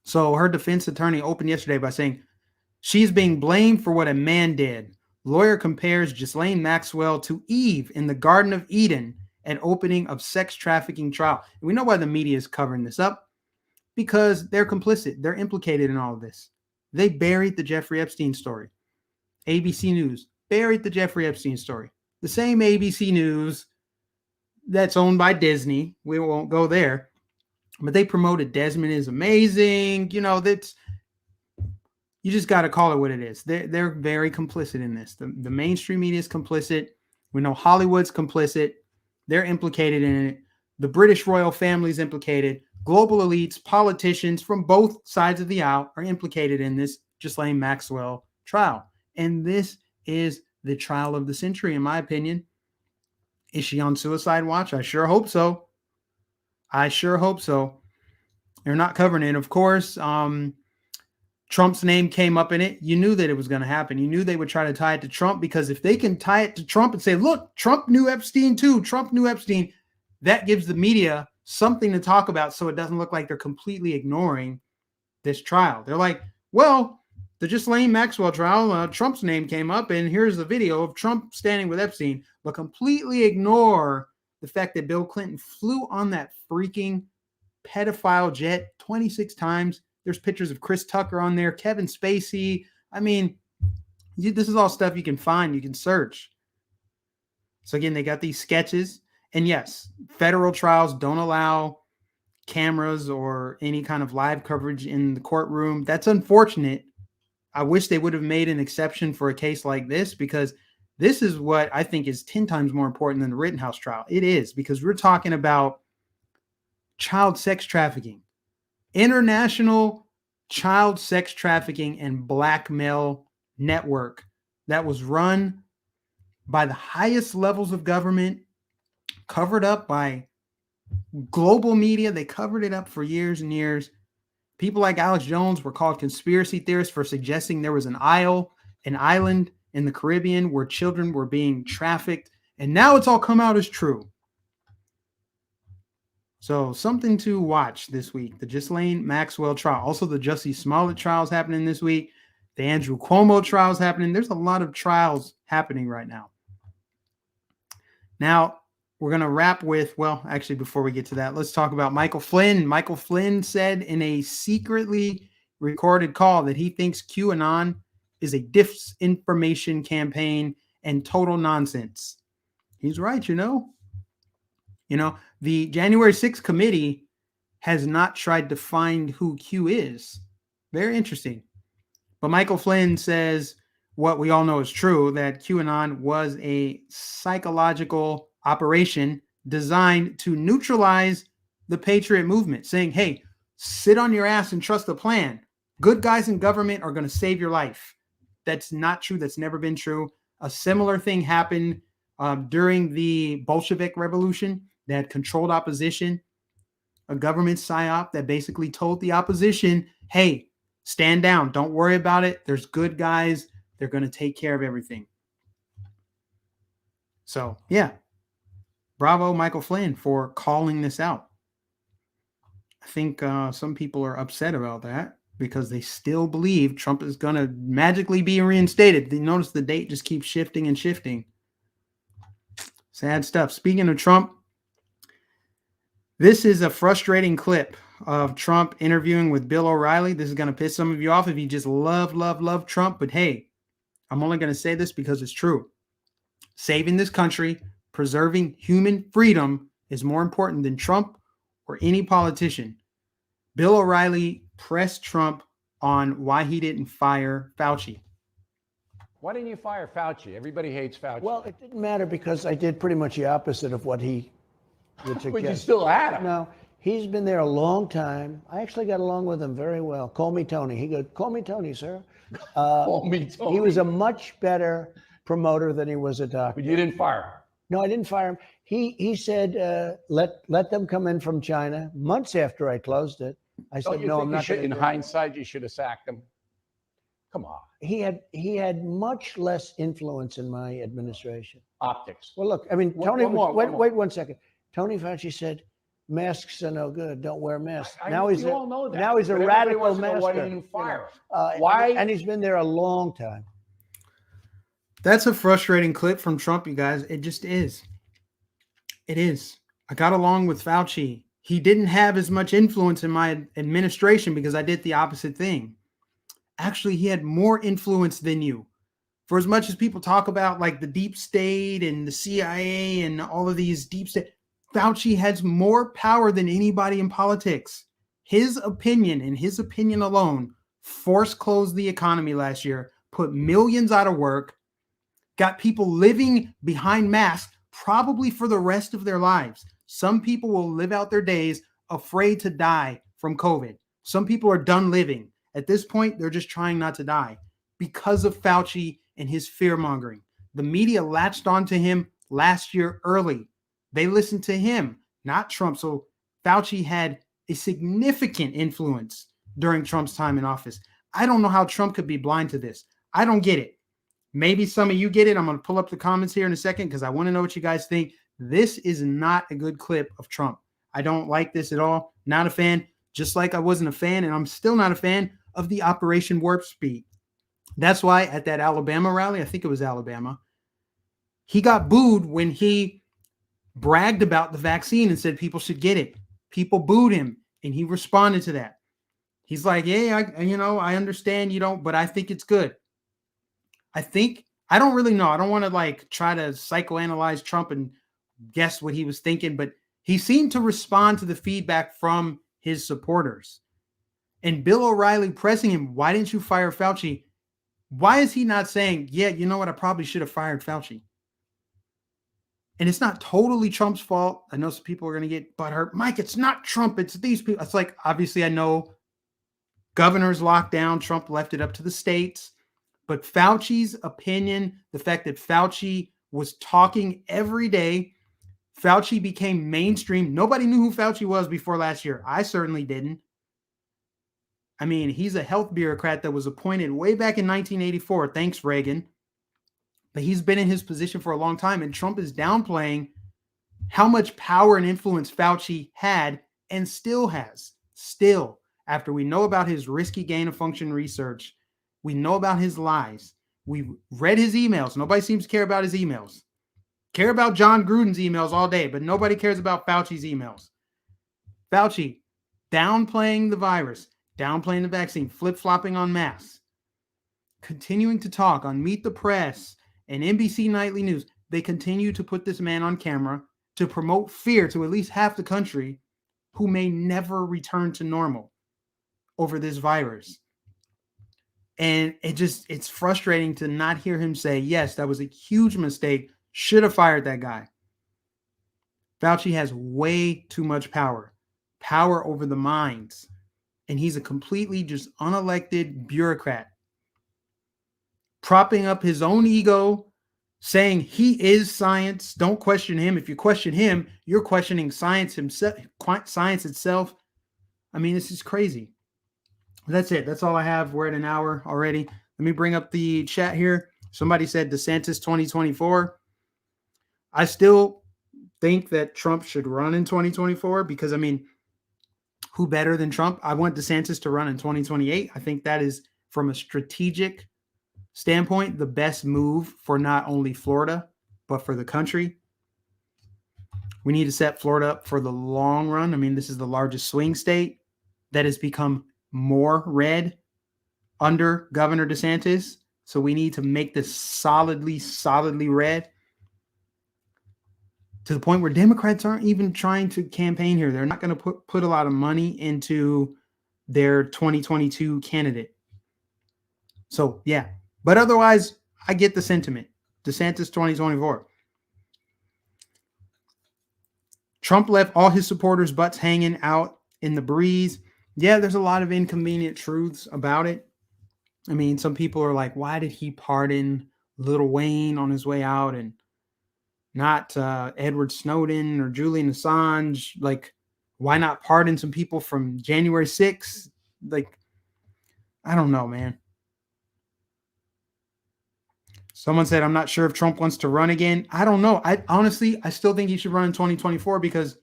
So her defense attorney opened yesterday by saying, she's being blamed for what a man did. Lawyer compares Ghislaine Maxwell to Eve in the Garden of Eden at opening of sex trafficking trial. And we know why the media is covering this up, because they're complicit. They're implicated in all of this. They buried the Jeffrey Epstein story. ABC News buried the Jeffrey Epstein story. The same ABC News that's owned by Disney. We won't go there. But they promoted Desmond is amazing. You know, that's, you just got to call it what it is. They're very complicit in this. The mainstream media is complicit. We know Hollywood's complicit. They're implicated in it. The British royal family is implicated. Global elites, politicians from both sides of the aisle are implicated in this Ghislaine Maxwell trial. And this is the trial of the century, in my opinion. Is she on suicide watch? I sure hope so. I sure hope so. They're not covering it. Of course, Trump's name came up in it. You knew that it was going to happen. You knew they would try to tie it to Trump, because if they can tie it to Trump and say, look, Trump knew Epstein too. Trump knew Epstein. That gives the media something to talk about, so it doesn't look like they're completely ignoring this trial. They're like, well, the Ghislaine Maxwell trial, Trump's name came up, and here's the video of Trump standing with Epstein, but completely ignore the fact that Bill Clinton flew on that freaking pedophile jet 26 times. There's pictures of Chris Tucker on there, Kevin Spacey. I mean, this is all stuff you can find, you can search. So again, they got these sketches. And yes, federal trials don't allow cameras or any kind of live coverage in the courtroom. That's unfortunate. I wish they would have made an exception for a case like this, because this is what I think is 10 times more important than the Rittenhouse trial. It is, because we're talking about child sex trafficking, international child sex trafficking and blackmail network that was run by the highest levels of government, covered up by global media. They covered it up for years and years. People like Alex Jones were called conspiracy theorists for suggesting there was an island in the Caribbean where children were being trafficked. And now it's all come out as true. So something to watch this week. The Ghislaine Maxwell trial. Also, the Jussie Smollett trial is happening this week. The Andrew Cuomo trial is happening. There's a lot of trials happening right now. Now, we're going to wrap with, well, actually, before we get to that, let's talk about Michael Flynn. Michael Flynn said in a secretly recorded call that he thinks QAnon is a disinformation campaign and total nonsense. He's right, you know. The January 6th committee has not tried to find who Q is. Very interesting. But Michael Flynn says what we all know is true, that QAnon was a psychological operation designed to neutralize the Patriot movement, saying, hey, sit on your ass and trust the plan. Good guys in government are going to save your life. That's not true. That's never been true. A similar thing happened during the Bolshevik Revolution that controlled opposition, a government psyop that basically told the opposition, hey, stand down. Don't worry about it. There's good guys. They're going to take care of everything. So, yeah. Bravo, Michael Flynn, for calling this out. I think some people are upset about that because they still believe Trump is going to magically be reinstated. You notice the date just keeps shifting and shifting. Sad stuff. Speaking of Trump, this is a frustrating clip of Trump interviewing with Bill O'Reilly. This is going to piss some of you off if you just love Trump. But hey, I'm only going to say this because it's true. Saving this country, preserving human freedom is more important than Trump or any politician. Bill O'Reilly pressed Trump on why he didn't fire Fauci. Why didn't you fire Fauci? Everybody hates Fauci. Well, it didn't matter because I did pretty much the opposite of what he would suggest. But you still had him. No, he's been there a long time. I actually got along with him very well. Call me Tony. He goes, call me Tony, sir. Call me Tony. He was a much better promoter than he was a doctor. But you didn't fire him. No, I didn't fire him. He said, let them come in from China. Months after I closed it, I said, no, I'm not. In hindsight, you should have sacked him. Come on. He had much less influence in my administration. Optics. Well, look, I mean, Tony. Wait 1 second. Tony Fauci said, masks are no good. Don't wear masks. Now he's all know that. Now he's a radical masker. Why didn't you fire him? Why? And he's been there a long time. That's a frustrating clip from Trump, you guys. It just is. It is. I got along with Fauci. He didn't have as much influence in my administration because I did the opposite thing. Actually, he had more influence than you. For as much as people talk about like the deep state and the CIA and all of these deep state, Fauci has more power than anybody in politics. His opinion and his opinion alone force closed the economy last year, put millions out of work, got people living behind masks probably for the rest of their lives. Some people will live out their days afraid to die from COVID. Some people are done living. At this point, they're just trying not to die because of Fauci and his fear-mongering. The media latched onto him last year early. They listened to him, not Trump. So Fauci had a significant influence during Trump's time in office. I don't know how Trump could be blind to this. I don't get it. Maybe some of you get it. I'm going to pull up the comments here in a second because I want to know what you guys think. This is not a good clip of Trump. I don't like this at all. Not a fan, just like I wasn't a fan, and I'm still not a fan of the Operation Warp Speed. That's why at that Alabama rally, I think it was Alabama, he got booed when he bragged about the vaccine and said people should get it. People booed him, and he responded to that. He's like, yeah, I understand you don't, but I think it's good. I don't really know. I don't want to like try to psychoanalyze Trump and guess what he was thinking, but He seemed to respond to the feedback from his supporters. And Bill O'Reilly pressing him, why didn't you fire Fauci? Why is he not saying, yeah, you know what? I probably should have fired Fauci. And it's not totally Trump's fault. I know some people are going to get butthurt. Mike, it's not Trump. It's these people. It's like, obviously, I know governors locked down. Trump left it up to the states. But Fauci's opinion, the fact that Fauci was talking every day, Fauci became mainstream. Nobody knew who Fauci was before last year. I certainly didn't. I mean, he's a health bureaucrat that was appointed way back in 1984. Thanks, Reagan. But he's been in his position for a long time, and Trump is downplaying how much power and influence Fauci had and still has. Still, after we know about his risky gain-of-function research, we know about his lies. We've read his emails. Nobody seems to care about his emails. Care about John Gruden's emails all day, but nobody cares about Fauci's emails. Fauci downplaying the virus, downplaying the vaccine, flip-flopping on masks, continuing to talk on Meet the Press and NBC Nightly News. They continue to put this man on camera to promote fear to at least half the country who may never return to normal over this virus. And it's frustrating to not hear him say, yes, that was a huge mistake. Should have fired that guy. Fauci has way too much power over the minds. And he's a completely just unelected bureaucrat, propping up his own ego, saying he is science. Don't question him. If you question him, you're questioning science himself, science itself. I mean, this is crazy. That's it. That's all I have. We're at an hour already. Let me bring up the chat here. Somebody said DeSantis 2024. I still think that Trump should run in 2024 because, I mean, who better than Trump? I want DeSantis to run in 2028. I think that is, from a strategic standpoint, the best move for not only Florida, but for the country. We need to set Florida up for the long run. I mean, this is the largest swing state that has become more red under Governor DeSantis. So we need to make this solidly red to the point where Democrats aren't even trying to campaign here. They're not going to put a lot of money into their 2022 candidate. So, yeah. But otherwise, I get the sentiment. DeSantis 2024. Trump left all his supporters' butts hanging out in the breeze. Yeah, there's a lot of inconvenient truths about it. I mean, some people are like, why did he pardon Lil Wayne on his way out and not Edward Snowden or Julian Assange? Like, why not pardon some people from January 6th? Like, I don't know, man. Someone said, I'm not sure if Trump wants to run again. I don't know. I still think he should run in 2024 because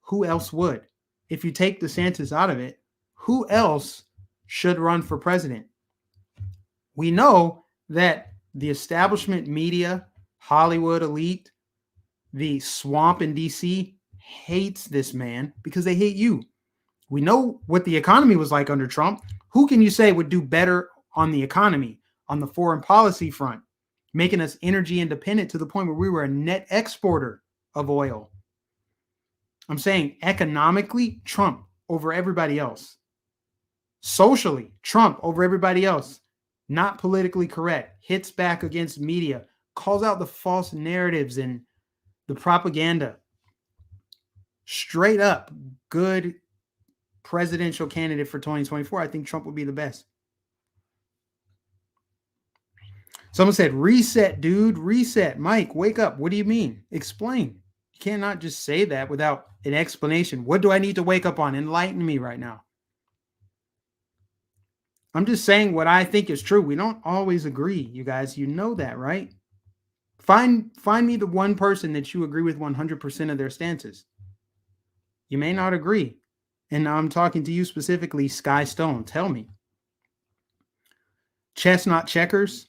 who else would? If you take DeSantis out of it, who else should run for president? We know that the establishment media, Hollywood elite, the swamp in DC hates this man because they hate you. We know what the economy was like under Trump. Who can you say would do better on the economy, on the foreign policy front, making us energy independent to the point where we were a net exporter of oil? I'm saying economically, Trump over everybody else. Socially, Trump over everybody else. Not politically correct. Hits back against media. Calls out the false narratives and the propaganda. Straight up good presidential candidate for 2024. I think Trump would be the best. Someone said, reset, dude. Reset. Mike, wake up. What do you mean? Explain. You cannot just say that without an explanation. What do I need to wake up on? Enlighten me right now. I'm just saying what I think is true. We don't always agree, you guys. You know that, right? Find me the one person that you agree with 100% of their stances. You may not agree. And I'm talking to you specifically, Sky Stone. Tell me. Chestnut Checkers.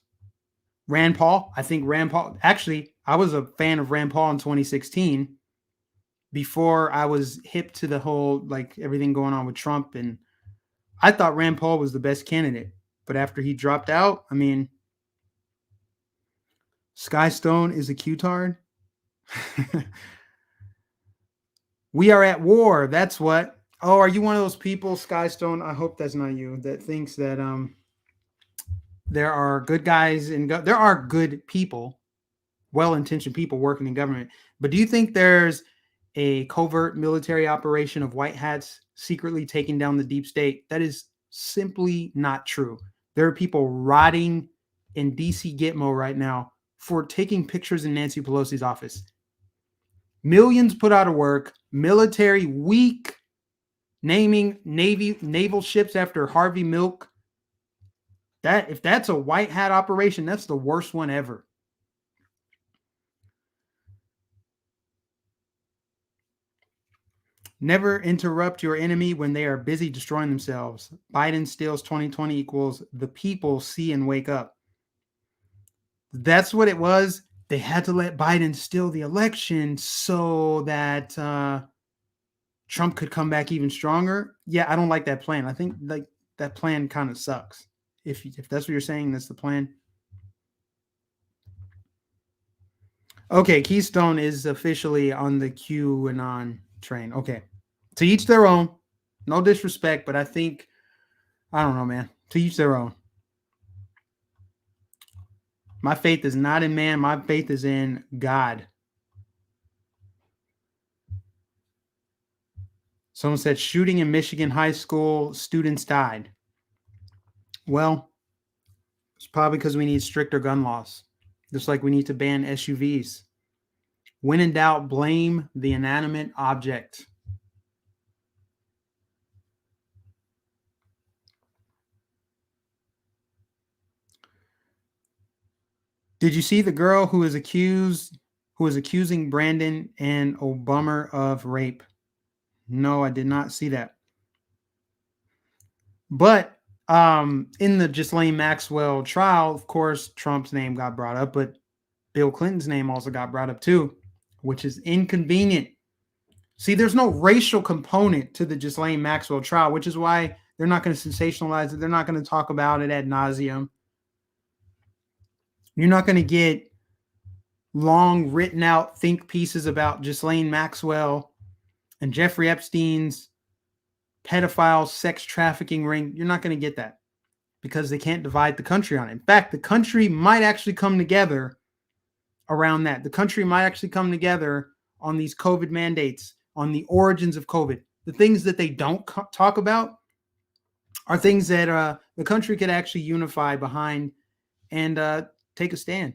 Rand Paul. I think Rand Paul. Actually, I was a fan of Rand Paul in 2016 before I was hip to the whole, like, everything going on with Trump. And I thought Rand Paul was the best candidate. But after he dropped out, I mean, Sky Stone is a Q-tard. We are at war. That's what. Oh, are you one of those people, Skystone? I hope that's not you, that thinks that there are good guys and there are good people, well-intentioned people working in government. But do you think there's a covert military operation of white hats secretly taking down the deep state? That is simply not true. There are people rotting in DC Gitmo right now for taking pictures in Nancy Pelosi's office. Millions put out of work, military weak, naming naval ships after Harvey Milk. That if that's a white hat operation, that's the worst one ever. Never interrupt your enemy when they are busy destroying themselves. Biden steals 2020 equals the people see and wake up. That's what it was. They had to let Biden steal the election so that Trump could come back even stronger. Yeah, I don't like that plan. I think like that plan kind of sucks. If that's what you're saying, that's the plan. Okay, Keystone is officially on the QAnon train. Okay. To each their own. No disrespect, but I think, I don't know, man. To each their own. My faith is not in man. My faith is in God. Someone said shooting in Michigan high school, students died. Well, it's probably because we need stricter gun laws. Just like we need to ban SUVs. When in doubt, blame the inanimate object. Did you see the girl who is accusing Brandon and Obama of rape? No, I did not see that. But in the Ghislaine Maxwell trial, of course, Trump's name got brought up, but Bill Clinton's name also got brought up too, which is inconvenient. See, there's no racial component to the Ghislaine Maxwell trial, which is why they're not going to sensationalize it. They're not going to talk about it ad nauseum. You're not going to get long written out think pieces about Ghislaine Maxwell and Jeffrey Epstein's pedophile sex trafficking ring. You're not going to get that because they can't divide the country on it. In fact, the country might actually come together around that. The country might actually come together on these COVID mandates, on the origins of COVID. The things that they don't talk about are things that the country could actually unify behind and take a stand.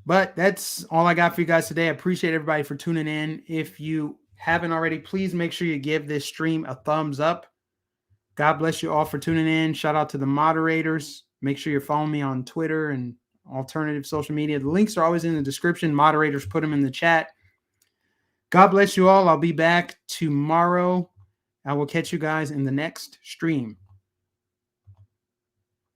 But that's all I got for you guys today. I appreciate everybody for tuning in. If you haven't already, please make sure you give this stream a thumbs up. God bless you all for tuning in. Shout out to the moderators. Make sure you're following me on Twitter and alternative social media. The links are always in the description. Moderators put them in the chat. God bless you all. I'll be back tomorrow. I will catch you guys in the next stream.